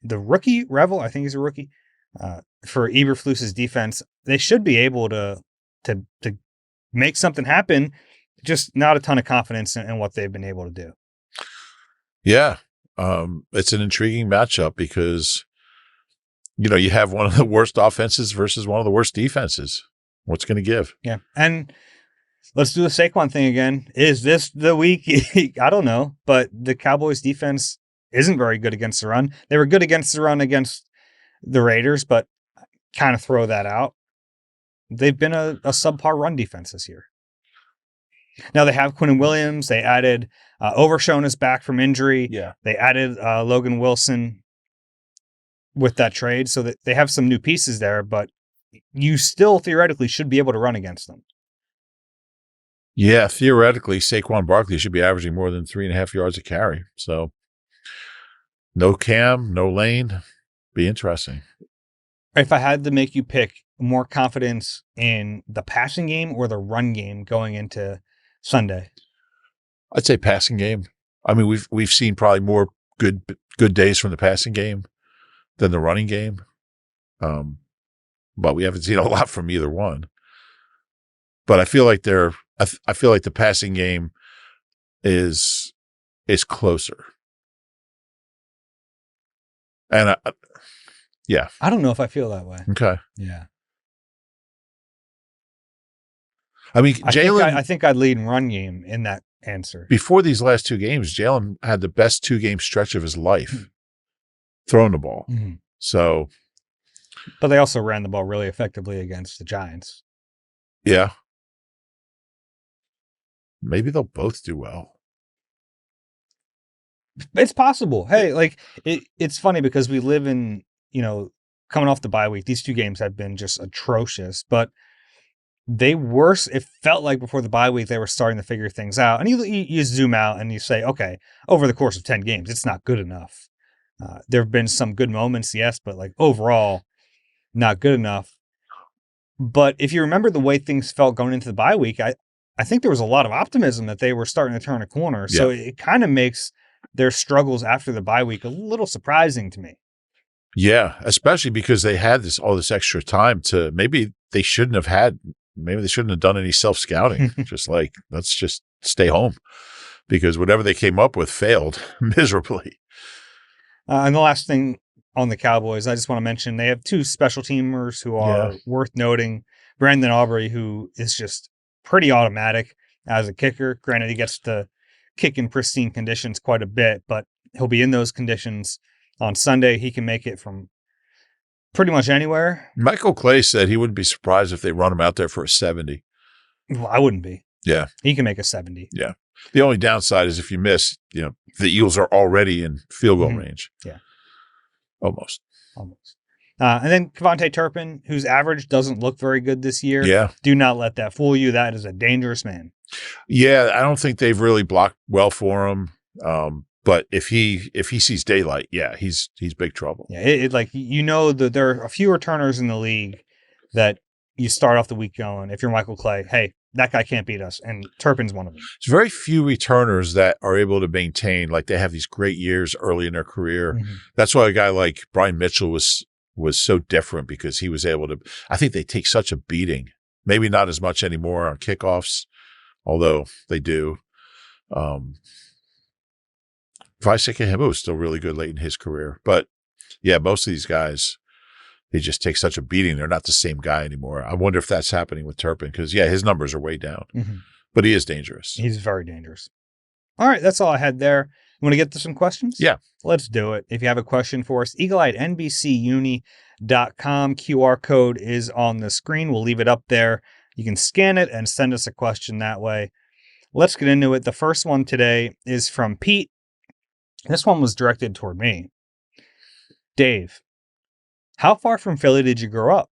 the rookie, Revel. I think he's a rookie. For Eberflus's defense, they should be able to make something happen. Just not a ton of confidence in what they've been able to do. Yeah. It's an intriguing matchup because, you have one of the worst offenses versus one of the worst defenses. What's going to give? Yeah. And let's do the Saquon thing again. Is this the week? I don't know. But the Cowboys defense isn't very good against the run. They were good against the run against the Raiders, but kind of throw that out. They've been a subpar run defense this year. Now they have Quinnen Williams. They added Overshown is back from injury. Yeah. They added Logan Wilson with that trade, so that they have some new pieces there, but you still theoretically should be able to run against them. Yeah, theoretically, Saquon Barkley should be averaging more than 3.5 yards a carry. So No Cam, no Lane. Be interesting. If I had to make you pick more confidence in the passing game or the run game going into Sunday. I'd say passing game. I mean, we've seen probably more good days from the passing game than the running game. But we haven't seen a lot from either one. But I feel like I feel like the passing game is closer. And yeah. I don't know if I feel that way. Okay. Yeah. I mean, Jalen. I think I'd lead in run game in that answer. Before these last 2 games, Jalen had the best 2-game stretch of his life throwing the ball. Mm-hmm. So. But they also ran the ball really effectively against the Giants. Yeah. Maybe they'll both do well. It's possible. Hey, like it's funny because we live in, coming off the bye week, these 2 games have been just atrocious, but it felt like before the bye week, they were starting to figure things out. And you zoom out and you say, okay, over the course of 10 games, it's not good enough. There have been some good moments, yes, but like overall, not good enough. But if you remember the way things felt going into the bye week, I think there was a lot of optimism that they were starting to turn a corner. Yeah. So it kind of makes their struggles after the bye week a little surprising to me. Yeah, especially because they had all this extra time to maybe they shouldn't have done any self-scouting. Just like, let's just stay home because whatever they came up with failed miserably. And the last thing on the Cowboys, I just want to mention they have 2 special teamers who are worth noting. Brandon Aubrey, who is just pretty automatic as a kicker. Granted, he gets to kick in pristine conditions quite a bit, but he'll be in those conditions on Sunday. He can make it from pretty much anywhere. Michael Clay said he wouldn't be surprised if they run him out there for a 70. Well, I wouldn't be. Yeah. He can make a 70. Yeah. The only downside is if you miss, the Eagles are already in field goal range. Yeah. Almost. And then Kevontae Turpin, whose average doesn't look very good this year. Yeah. Do not let that fool you. That is a dangerous man. Yeah. I don't think they've really blocked well for him. But if he sees daylight, he's big trouble. Yeah. That there are a few returners in the league that you start off the week going, if you're Michael Clay, hey, that guy can't beat us. And Turpin's one of them. There's very few returners that are able to maintain, like they have these great years early in their career. Mm-hmm. That's why a guy like Brian Mitchell was so different because he was able to, I think they take such a beating, maybe not as much anymore on kickoffs, although they do. Visek Himbo was still really good late in his career. But yeah, most of these guys, they just take such a beating. They're not the same guy anymore. I wonder if that's happening with Turpin because, his numbers are way down. Mm-hmm. But he is dangerous. He's very dangerous. All right, that's all I had there. You want to get to some questions? Yeah. Let's do it. If you have a question for us, eagle@nbcuni.com. QR code is on the screen. We'll leave it up there. You can scan it and send us a question that way. Let's get into it. The first one today is from Pete. This one was directed toward me. Dave, how far from Philly did you grow up?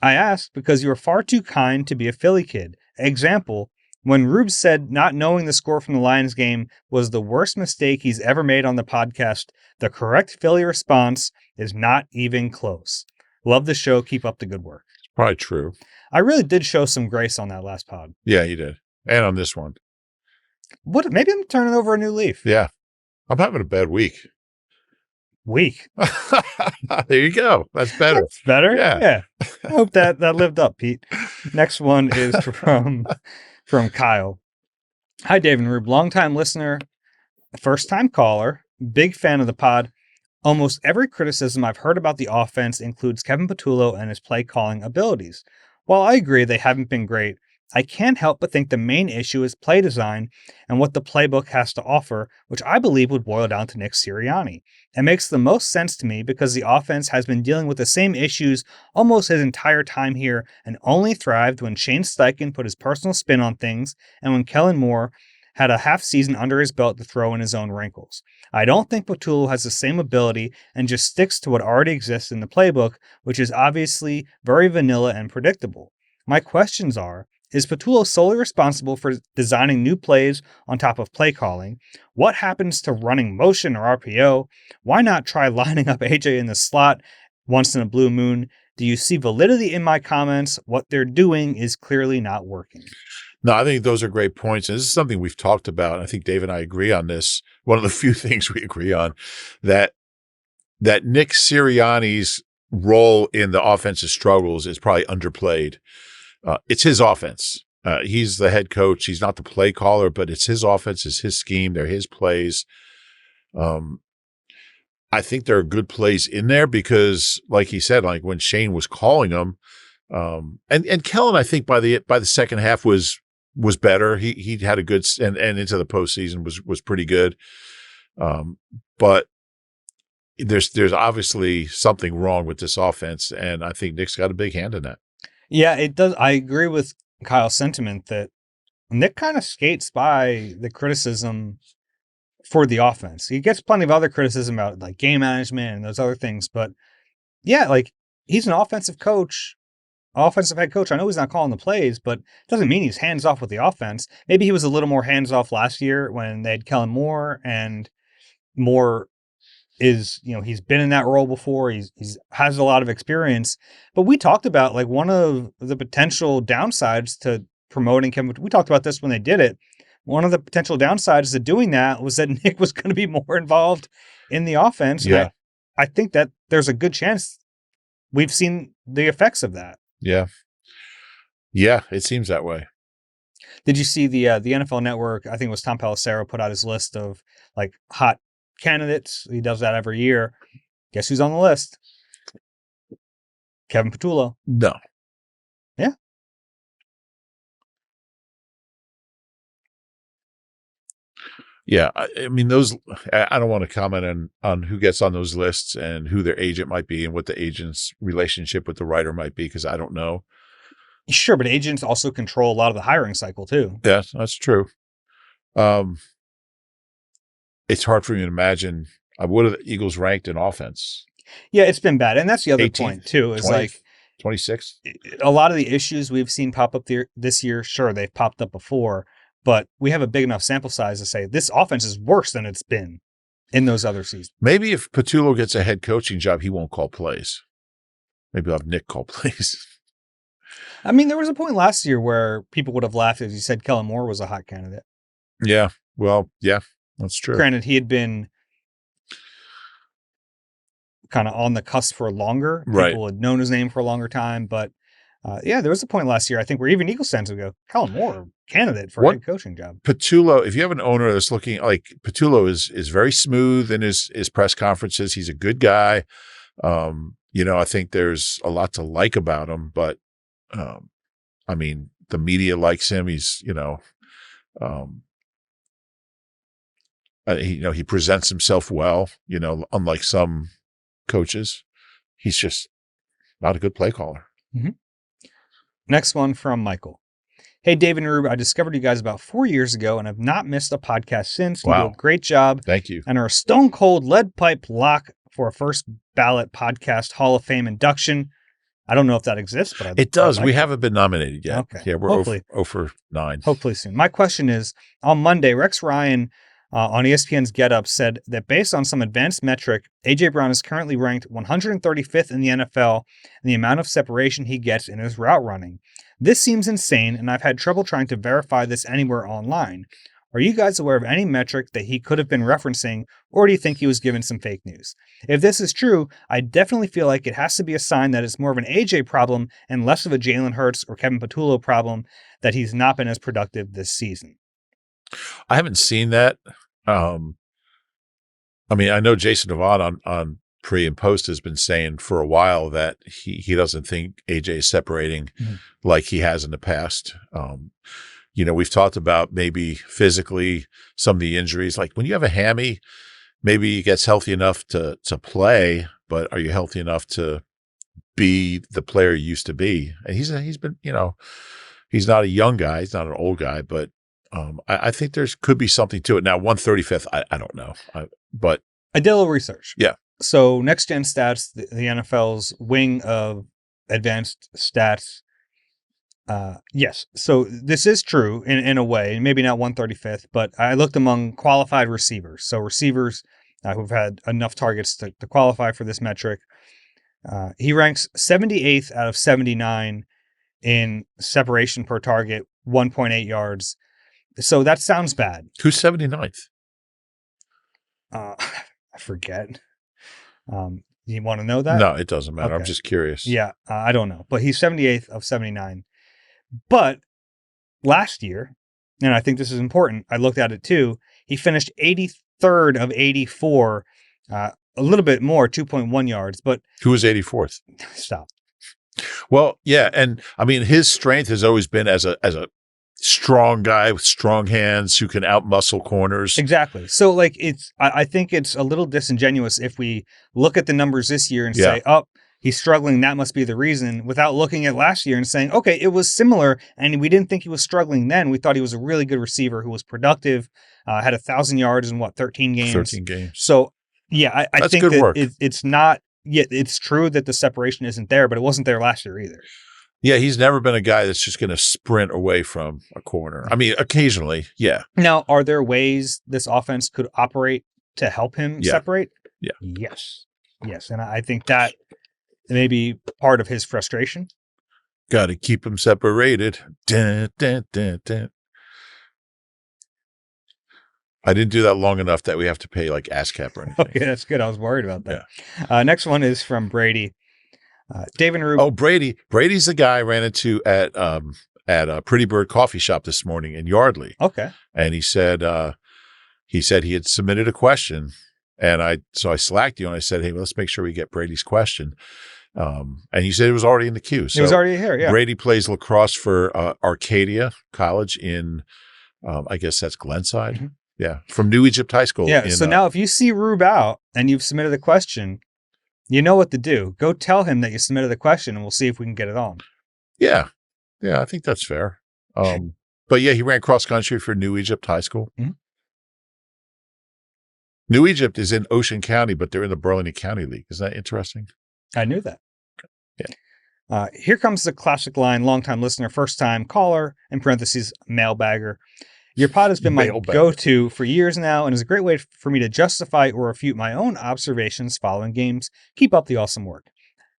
I ask because you were far too kind to be a Philly kid. Example, when Rube said not knowing the score from the Lions game was the worst mistake he's ever made on the podcast, the correct Philly response is not even close. Love the show. Keep up the good work. It's probably true. I really did show some grace on that last pod. Yeah, you did. And on this one. What? Maybe I'm turning over a new leaf. Yeah. I'm having a bad week. There you go. That's better. That's better? Yeah. I hope that lived up, Pete. Next one is from Kyle. Hi, Dave and Rube. Longtime listener, first-time caller, big fan of the pod. Almost every criticism I've heard about the offense includes Kevin Patullo and his play-calling abilities. While I agree they haven't been great, I can't help but think the main issue is play design and what the playbook has to offer, which I believe would boil down to Nick Sirianni. It makes the most sense to me because the offense has been dealing with the same issues almost his entire time here and only thrived when Shane Steichen put his personal spin on things and when Kellen Moore had a half season under his belt to throw in his own wrinkles. I don't think Patullo has the same ability and just sticks to what already exists in the playbook, which is obviously very vanilla and predictable. My questions are, Is Patullo solely responsible for designing new plays on top of play calling? What happens to running motion or RPO? Why not try lining up AJ in the slot once in a blue moon? Do you see validity in my comments? What they're doing is clearly not working. No, I think those are great points. And this is something we've talked about. I think Dave and I agree on this. One of the few things we agree on, that Nick Sirianni's role in the offensive struggles is probably underplayed. It's his offense. He's the head coach. He's not the play caller, but it's his offense, it's his scheme. They're his plays. I think there are good plays in there because, like he said, like when Shane was calling them, and Kellen, I think by the second half was better. He had a good and into the postseason was pretty good. But there's obviously something wrong with this offense, and I think Nick's got a big hand in that. Yeah, it does. I agree with Kyle's sentiment that Nick kind of skates by the criticism for the offense. He gets plenty of other criticism about like game management and those other things, but yeah, like he's an offensive coach, offensive head coach. I know he's not calling the plays, but it doesn't mean he's hands off with the offense. Maybe he was a little more hands off last year when they had Kellen Moore, and Moore is, he's been in that role before. He's has a lot of experience, but we talked about like one of the potential downsides to promoting Kevin. We talked about this when they did it. One of the potential downsides to doing that was that Nick was going to be more involved in the offense. Yeah. I think that there's a good chance we've seen the effects of that. Yeah. Yeah, it seems that way. Did you see the NFL Network? I think it was Tom Pelissero put out his list of like hot candidates. He does that every year. Guess who's on the list? Kevin Patullo. No. Yeah. Yeah, I mean, I don't want to comment on who gets on those lists and who their agent might be and what the agent's relationship with the writer might be, because I don't know. Sure, but agents also control a lot of the hiring cycle too. Yeah, that's true. It's hard for me to imagine. What are the Eagles ranked in offense? Yeah, it's been bad. And that's the other 18th, point too, is 20th, like 26th. A lot of the issues we've seen pop up this year, sure, they've popped up before, but we have a big enough sample size to say this offense is worse than it's been in those other seasons. Maybe if Patullo gets a head coaching job, he won't call plays. Maybe I'll have Nick call plays. I mean, there was a point last year where people would have laughed if you said Kellen Moore was a hot candidate. Yeah. Well, yeah, that's true. Granted, he had been kind of on the cusp for longer. Right. People had known his name for a longer time, but yeah, there was a point last year, I think, where even Eagles fans would go, Kellen Moore, candidate for a head coaching job. Patullo, if you have an owner that's looking like Patullo is very smooth in his press conferences. He's a good guy. I think there's a lot to like about him, but I mean, the media likes him. He's, he presents himself well, unlike some coaches. He's just not a good play caller. Mm-hmm. Next one from Michael. Hey, Dave and Rube, I discovered you guys about 4 years ago and have not missed a podcast since. You do a great job. Thank you. And are a stone cold lead pipe lock for a first ballot podcast Hall of Fame induction. I don't know if that exists, but it does. We haven't been nominated yet. Okay. Yeah, we're 0 for 9. Hopefully soon. My question is, on Monday, Rex Ryan on ESPN's Get Up said that based on some advanced metric, A.J. Brown is currently ranked 135th in the NFL in the amount of separation he gets in his route running. This seems insane, and I've had trouble trying to verify this anywhere online. Are you guys aware of any metric that he could have been referencing, or do you think he was given some fake news? If this is true, I definitely feel like it has to be a sign that it's more of an AJ problem and less of a Jalen Hurts or Kevin Patullo problem that he's not been as productive this season. I haven't seen that. I mean, I know Jason Devon on pre and post has been saying for a while that he doesn't think AJ is separating like he has in the past. We've talked about maybe physically some of the injuries. Like when you have a hammy, maybe he gets healthy enough to play, but are you healthy enough to be the player you used to be? And he's been, he's not a young guy. He's not an old guy, but I think could be something to it. Now, 135th, I don't know, but I did a little research. Yeah. So Next Gen Stats, the NFL's wing of advanced stats, Yes. So this is true in a way, maybe not 135th, but I looked among qualified receivers. So receivers who've had enough targets to qualify for this metric. He ranks 78th out of 79 in separation per target, 1.8 yards. So that sounds bad. Who's 79th? I forget. You want to know that? No, it doesn't matter. Okay. I'm just curious. Yeah, I don't know. But he's 78th of 79. But last year, and I think this is important, I looked at it too, he finished 83rd of 84, a little bit more, 2.1 yards, but... Who was 84th? Stop. Well, yeah, and I mean, his strength has always been as a strong guy with strong hands who can outmuscle corners. Exactly. So, like, I think it's a little disingenuous if we look at the numbers this year and say, oh, he's struggling, that must be the reason, without looking at last year and saying, okay, it was similar, and we didn't think he was struggling then. We thought he was a really good receiver who was productive, had 1,000 yards in, 13 games? 13 games. So, yeah, I think good that work. It's not, it's true that the separation isn't there, but it wasn't there last year either. Yeah, he's never been a guy that's just going to sprint away from a corner. I mean, occasionally, yeah. Now, are there ways this offense could operate to help him separate? Yeah. Yes. Yes, and I think that may be part of his frustration. Got to keep him separated. Dun, dun, dun, dun. I didn't do that long enough that we have to pay like ASCAP or anything. Okay, that's good. I was worried about that. Yeah. Next one is from Brady. David Reuben. Oh, Brady. Brady's the guy I ran into at a Pretty Bird coffee shop this morning in Yardley. Okay. And he said he had submitted a question, and I slacked you and I said, hey, let's make sure we get Brady's question. And you said it was already in the queue. So it was already here. Yeah. Brady plays lacrosse for Arcadia College in, I guess that's Glenside. Mm-hmm. Yeah, from New Egypt High School. Yeah. So now, if you see Rube out and you've submitted a question, you know what to do. Go tell him that you submitted the question, and we'll see if we can get it on. Yeah. Yeah, I think that's fair. But yeah, he ran cross country for New Egypt High School. Mm-hmm. New Egypt is in Ocean County, but they're in the Burlington County League. Isn't that interesting? I knew that. Yeah. Here comes the classic line, longtime listener, first time caller, in parentheses, mailbagger. Your pod has been my go-to for years now and is a great way for me to justify or refute my own observations following games. Keep up the awesome work.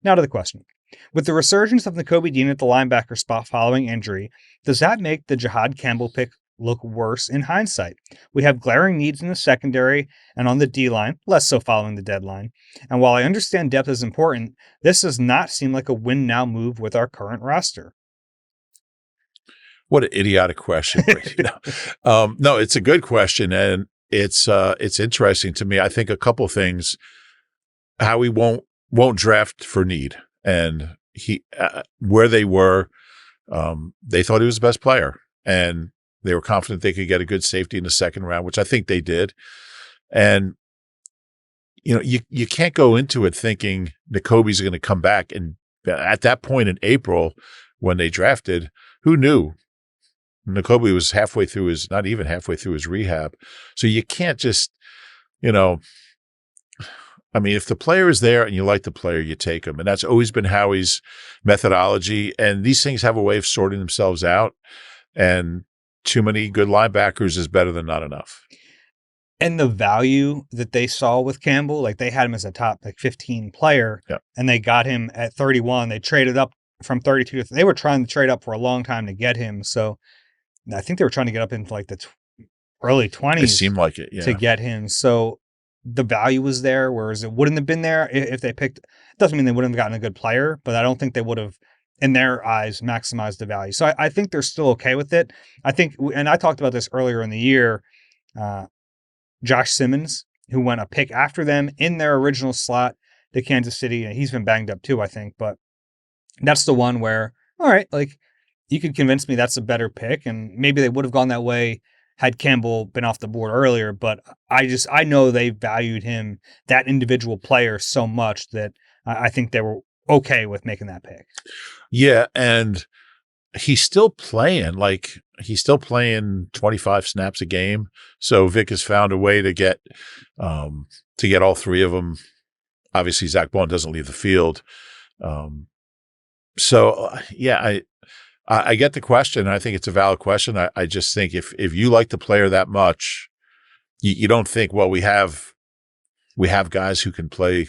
Now to the question. With the resurgence of Nakobe Dean at the linebacker spot following injury, does that make the Jahad Campbell pick look worse in hindsight? We have glaring needs in the secondary and on the D-line, less so following the deadline. And while I understand depth is important, this does not seem like a win-now move with our current roster. What an idiotic question. No, it's a good question, and it's interesting to me. I think a couple things: how he won't draft for need, and where they were, they thought he was the best player, and they were confident they could get a good safety in the second round, which I think they did. And you can't go into it thinking Nakobe's going to come back. And at that point in April, when they drafted, who knew? Nakobe was not even halfway through his rehab. So you can't just, I mean, if the player is there and you like the player, you take him. And that's always been Howie's methodology. And these things have a way of sorting themselves out. And too many good linebackers is better than not enough. And the value that they saw with Campbell, like they had him as a top 15 player, and they got him at 31. They traded up from 32. They were trying to trade up for a long time to get him. So I think they were trying to get up into like the early 20s. It seemed like it, to get him. So the value was there, whereas it wouldn't have been there if they picked. It doesn't mean they wouldn't have gotten a good player, but I don't think they would have, in their eyes, maximized the value. So I think they're still okay with it. I think, and I talked about this earlier in the year, Josh Simmons, who went a pick after them in their original slot to Kansas City, and he's been banged up too, I think, but that's the one where, all right, like, you could convince me that's a better pick, and maybe they would have gone that way had Campbell been off the board earlier, but I know they valued him, that individual player, so much that I think they were okay with making that pick. Yeah, and he's still playing 25 snaps a game. So Vic has found a way to get all three of them. Obviously, Zach Bond doesn't leave the field. I get the question. I think it's a valid question. I just think if you like the player that much, you don't think, well, we have guys who can play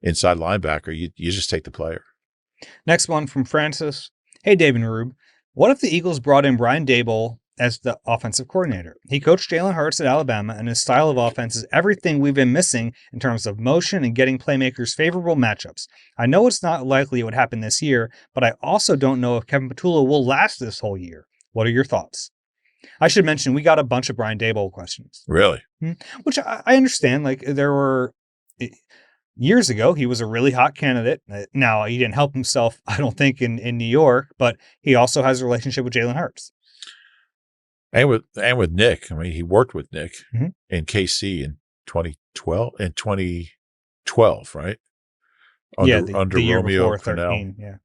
inside linebacker. You just take the player. Next one from Francis. Hey, Dave and Rube. What if the Eagles brought in Brian Daboll as the offensive coordinator? He coached Jalen Hurts at Alabama, and his style of offense is everything we've been missing in terms of motion and getting playmakers favorable matchups. I know it's not likely it would happen this year, but I also don't know if Kevin Patullo will last this whole year. What are your thoughts? I should mention, we got a bunch of Brian Daboll questions. Really? Which I understand. Like, there were... Years ago, he was a really hot candidate. Now, he didn't help himself, I don't think, in New York, but he also has a relationship with Jalen Hurts. And with Nick. I mean, he worked with Nick in KC in 2012, right? Under the year Romeo before Cornell. 13, yeah.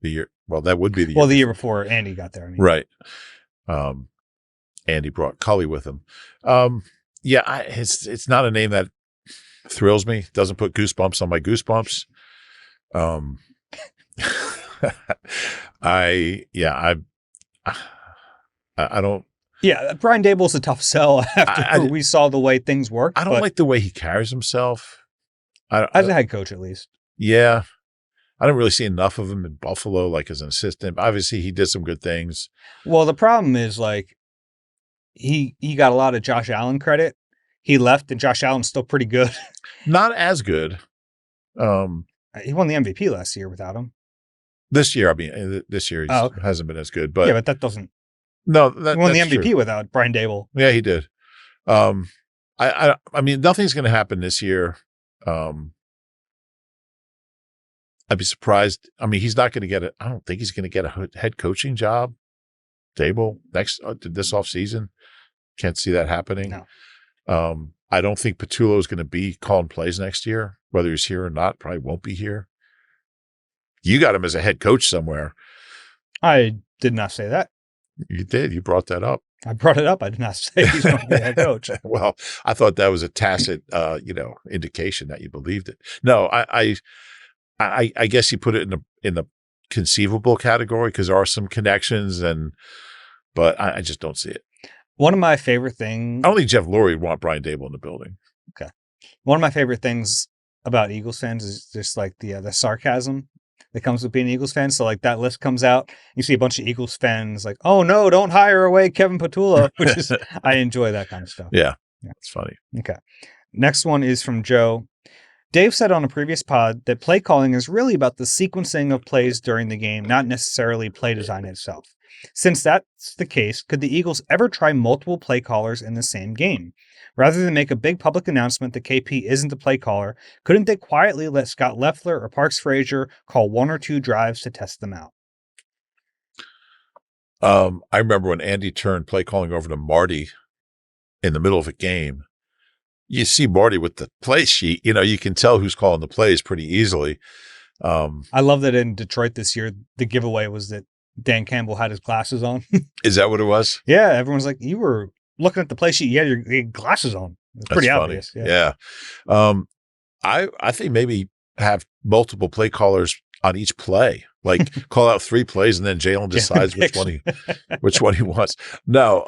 That would be the year before Andy got there. I mean. Right. Andy brought Cully with him. It's not a name that thrills me. Doesn't put goosebumps on my goosebumps. I don't. Yeah, Brian Daboll's a tough sell after we saw the way things work. I don't like the way he carries himself. As a head coach, at least. Yeah. I don't really see enough of him in Buffalo, like as an assistant. Obviously, he did some good things. Well, the problem is, like, he got a lot of Josh Allen credit. He left, and Josh Allen's still pretty good. Not as good. He won the MVP last year without him. This year he hasn't been as good. But yeah, but that doesn't. No, he won the MVP true. without Brian Daboll. Yeah, he did. I mean, nothing's going to happen this year. I'd be surprised. I mean, he's not going to get it. I don't think he's going to get a head coaching job. Daboll this offseason. Can't see that happening. No. I don't think Patullo is going to be calling plays next year, whether he's here or not. Probably won't be here. You got him as a head coach somewhere. I did not say that. You did. You brought that up. I brought it up. I did not say he's going to be a head coach. Well, I thought that was a tacit, indication that you believed it. No, I guess you put it in the conceivable category because there are some connections, but I just don't see it. One of my favorite things. I don't think Jeff Lurie would want Brian Daboll in the building. Okay. One of my favorite things about Eagles fans is just like the sarcasm that comes with being an Eagles fan. So like that list comes out, you see a bunch of Eagles fans like, "Oh no, don't hire away Kevin Patullo," which is I enjoy that kind of stuff. Yeah, it's funny. Okay. Next one is from Joe. Dave said on a previous pod that play calling is really about the sequencing of plays during the game, not necessarily play design itself. Since that's the case, could the Eagles ever try multiple play callers in the same game? Rather than make a big public announcement that KP isn't the play caller, couldn't they quietly let Scott Loeffler or Parks Frazier call one or two drives to test them out? I remember when Andy turned play calling over to Marty in the middle of a game. You see Marty with the play sheet. You can tell who's calling the plays pretty easily. I love that in Detroit this year, the giveaway was that Dan Campbell had his glasses on. Is that what it was? Yeah, everyone's like, you were looking at the play sheet, you had your glasses on. It's pretty obvious. Yeah. I think maybe have multiple play callers on each play. Like call out 3 plays and then Jalen decides which one he wants. No,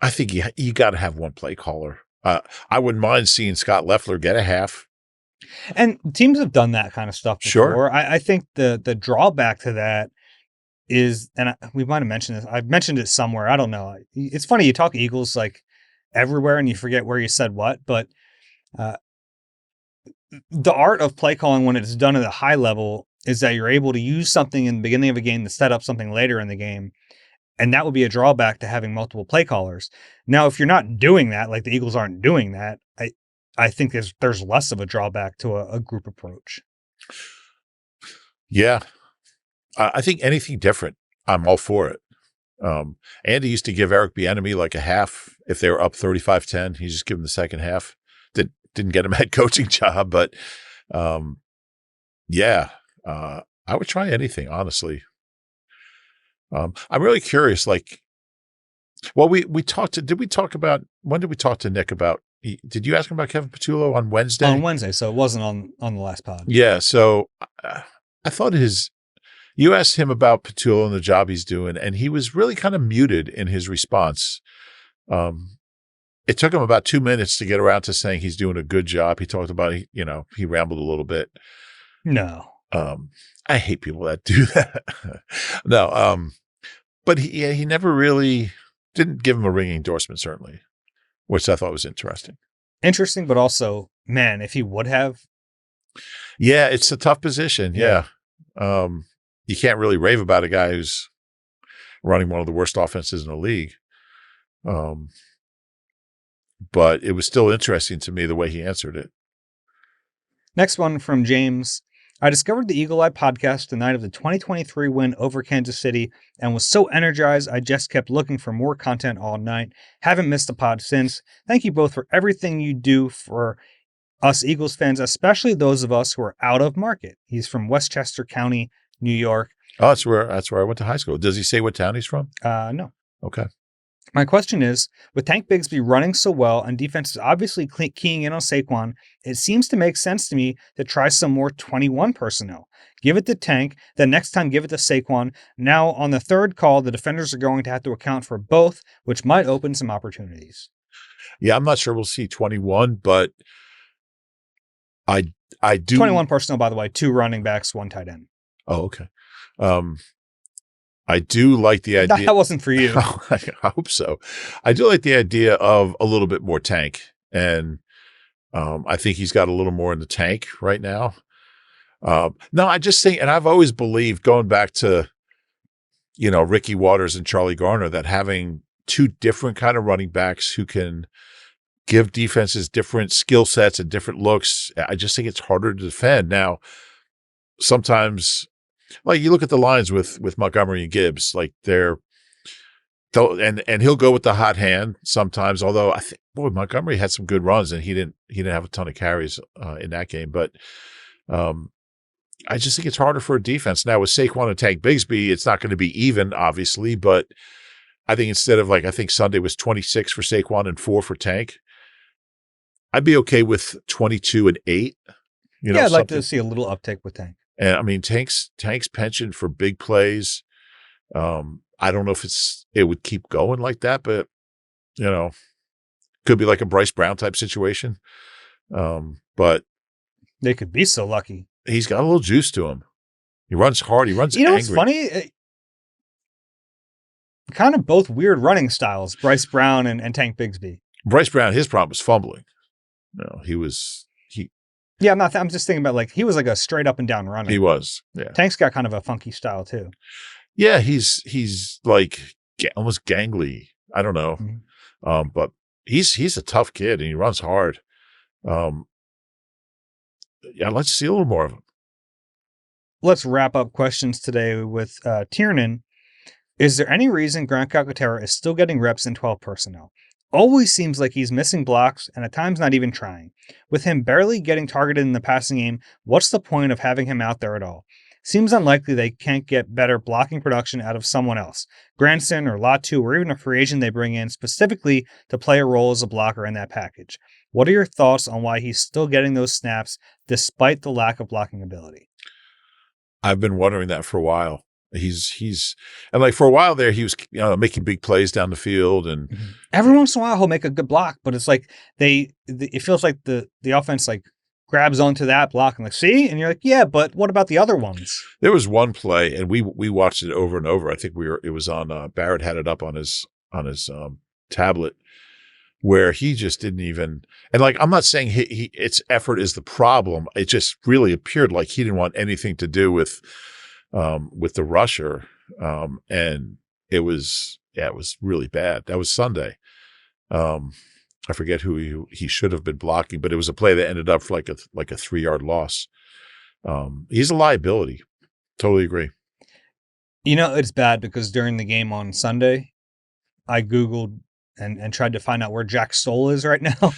I think you got to have one play caller. I wouldn't mind seeing Scott Loeffler get a half. And teams have done that kind of stuff before. Sure. I think the drawback to that is, and we might have mentioned this, I've mentioned it somewhere, I don't know. It's funny, you talk Eagles like everywhere and you forget where you said what, but the art of play calling when it's done at a high level is that you're able to use something in the beginning of a game to set up something later in the game. And that would be a drawback to having multiple play callers. Now, if you're not doing that, like the Eagles aren't doing that, I think there's less of a drawback to a group approach. Yeah. I think anything different, I'm all for it. Andy used to give Eric Bieniemy like a half if they were up 35-10. He just give him the second half. Didn't get him a head coaching job, but I would try anything, honestly. I'm really curious. Like, well, when did we talk to Nick about? Did you ask him about Kevin Patullo on Wednesday? On Wednesday, so it wasn't on the last pod. Yeah. So I thought You asked him about Petula and the job he's doing, and he was really kind of muted in his response. It took him about 2 minutes to get around to saying he's doing a good job. He talked about, he rambled a little bit. No. I hate people that do that. No, but he never really didn't give him a ringing endorsement, certainly, which I thought was interesting. Interesting, but also, man, if he would have. Yeah, it's a tough position. Yeah. You can't really rave about a guy who's running one of the worst offenses in the league. But it was still interesting to me the way he answered it. Next one from James. I discovered the Eagle Eye podcast the night of the 2023 win over Kansas City and was so energized I just kept looking for more content all night. Haven't missed a pod since. Thank you both for everything you do for us Eagles fans, especially those of us who are out of market. He's from Westchester County, New York. Oh, that's where I went to high school. Does he say what town he's from? No. Okay. My question is, with Tank Bigsby running so well and defense is obviously keying in on Saquon, it seems to make sense to me to try some more 21 personnel. Give it to Tank, then next time give it to Saquon. Now, on the third call, the defenders are going to have to account for both, which might open some opportunities. Yeah, I'm not sure we'll see 21, but I do. 21 personnel, by the way, 2 running backs, 1 tight end. Oh, okay. I do like the idea. That wasn't for you. I hope so. I do like the idea of a little bit more Tank. And I think he's got a little more in the tank right now. No, I just think, and I've always believed, going back to, Ricky Waters and Charlie Garner, that having 2 different kind of running backs who can give defenses different skill sets and different looks, I just think it's harder to defend. Now, sometimes, like you look at the lines with Montgomery and Gibbs, like and he'll go with the hot hand sometimes. Although I think, Montgomery had some good runs and he didn't have a ton of carries in that game. But I just think it's harder for a defense now with Saquon and Tank Bigsby. It's not going to be even, obviously, but I think instead of, I think Sunday was 26 for Saquon and 4 for Tank, I'd be okay with 22 and 8. I'd like to see a little uptick with Tank. And I mean, Tank's penchant for big plays. I don't know if it would keep going like that, but could be like a Bryce Brown type situation. But they could be so lucky. He's got a little juice to him. He runs hard. He runs angry. What's funny? Kind of both weird running styles, Bryce Brown and Tank Bigsby. Bryce Brown, his problem was fumbling. Yeah, I'm just thinking about he was like a straight up and down runner. He was. Yeah. Tank's got kind of a funky style too. Yeah, he's like almost gangly. I don't know. Mm-hmm. But he's a tough kid and he runs hard. Yeah, let's see a little more of him. Let's wrap up questions today with Tiernan. Is there any reason Grant Calcaterra is still getting reps in 12 personnel? Always seems like he's missing blocks and at times not even trying. With him barely getting targeted in the passing game, what's the point of having him out there at all? Seems unlikely they can't get better blocking production out of someone else, Granson or Latu, or even a free agent they bring in specifically to play a role as a blocker in that package. What are your thoughts on why he's still getting those snaps despite the lack of blocking ability? I've been wondering that for a while. He's and for a while there, he was making big plays down the field, and every once in a while he'll make a good block, but it's like it feels like the offense grabs onto that block and see, and you're like, yeah, but what about the other ones? There was one play, and we watched it over and over. I think it was on Barrett had it up on his tablet, where he just didn't even, and I'm not saying its effort is the problem. It just really appeared like he didn't want anything to do with the rusher. And it was really bad. That was Sunday. I forget who he should have been blocking, but it was a play that ended up for like a 3-yard loss. He's a liability. Totally agree. It's bad because during the game on Sunday, I Googled and tried to find out where Jack Stoll is right now.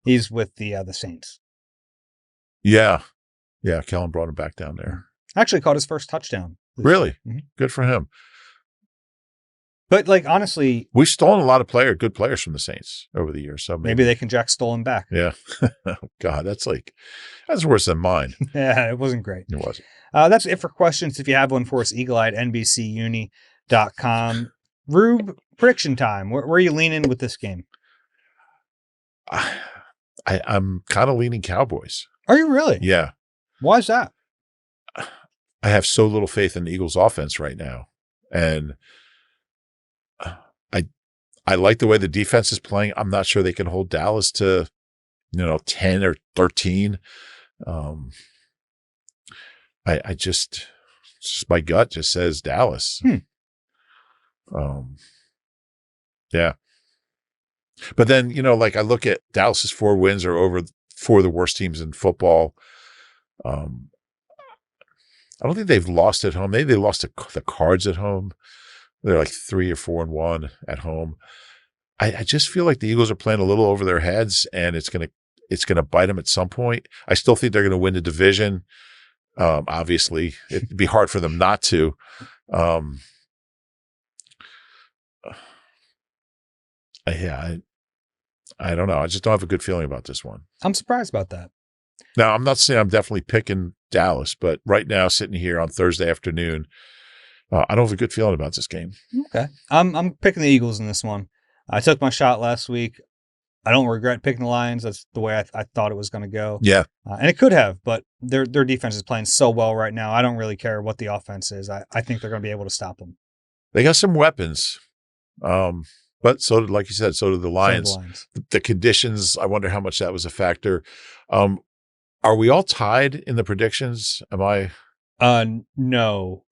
He's with the Saints. Yeah. Yeah. Kellen brought him back down there. Actually caught his first touchdown. Really? Mm-hmm. Good for him. But like honestly, We've stolen a lot of good players from the Saints over the years. So maybe they can Jack Stolen back. Yeah. Oh, God, that's worse than mine. Yeah, it wasn't great. It wasn't. That's it for questions. If you have one for us, eagle-eyed NBCUni.com. Rube, prediction time. Where are you leaning with this game? I'm kind of leaning Cowboys. Are you really? Yeah. Why is that? I have so little faith in the Eagles offense right now. And I like the way the defense is playing. I'm not sure they can hold Dallas to, 10 or 13. I just my gut just says Dallas. Yeah. But then, I look at Dallas's 4 wins are over 4 of the worst teams in football. I don't think they've lost at home. Maybe they lost to the Cards at home. They're like 3 or 4-1 at home. I just feel like the Eagles are playing a little over their heads, and it's gonna bite them at some point. I still think they're gonna win the division. Obviously, it'd be hard for them not to. I don't know. I just don't have a good feeling about this one. I'm surprised about that. Now, I'm not saying I'm definitely picking Dallas, but right now, sitting here on Thursday afternoon, I don't have a good feeling about this game. Okay. I'm picking the Eagles in this one. I took my shot last week. I don't regret picking the Lions. That's the way I thought it was going to go. Yeah. And it could have, but their defense is playing so well right now. I don't really care what the offense is. I think they're going to be able to stop them. They got some weapons. But so did, like you said, so did the Lions. The conditions, I wonder how much that was a factor. Are we all tied in the predictions? Am I? No.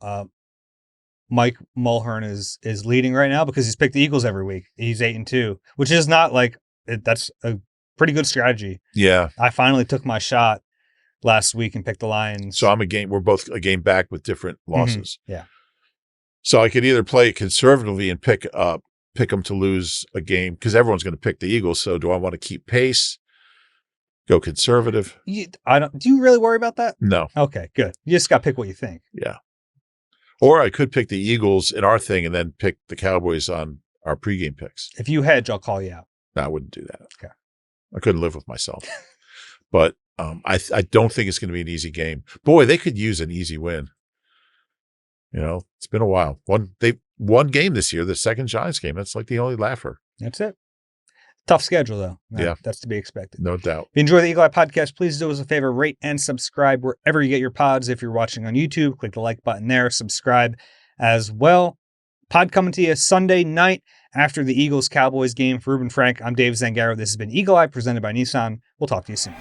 Mike Mulhern is leading right now because he's picked the Eagles every week. He's 8-2, which is not like that's a pretty good strategy. Yeah. I finally took my shot last week and picked the Lions. So we're both a game back with different losses. Mm-hmm. Yeah. So I could either play conservatively and pick them to lose a game because everyone's going to pick the Eagles. So do I want to keep pace? Go conservative? Do you really worry about that? No. Okay, good. You just got to pick what you think. Yeah. Or I could pick the Eagles in our thing and then pick the Cowboys on our pregame picks. If you hedge, I'll call you out. No, I wouldn't do that. Okay. I couldn't live with myself. But I don't think it's going to be an easy game. Boy, they could use an easy win. It's been a while. One game this year, the second Giants game. That's like the only laugher. That's it. Tough schedule, though. Yeah. That's to be expected. No doubt. If you enjoy the Eagle Eye Podcast, please do us a favor, rate and subscribe wherever you get your pods. If you're watching on YouTube, click the like button there, subscribe as well. Pod coming to you Sunday night after the Eagles-Cowboys game. For Reuben Frank, I'm Dave Zangaro. This has been Eagle Eye presented by Nissan. We'll talk to you soon.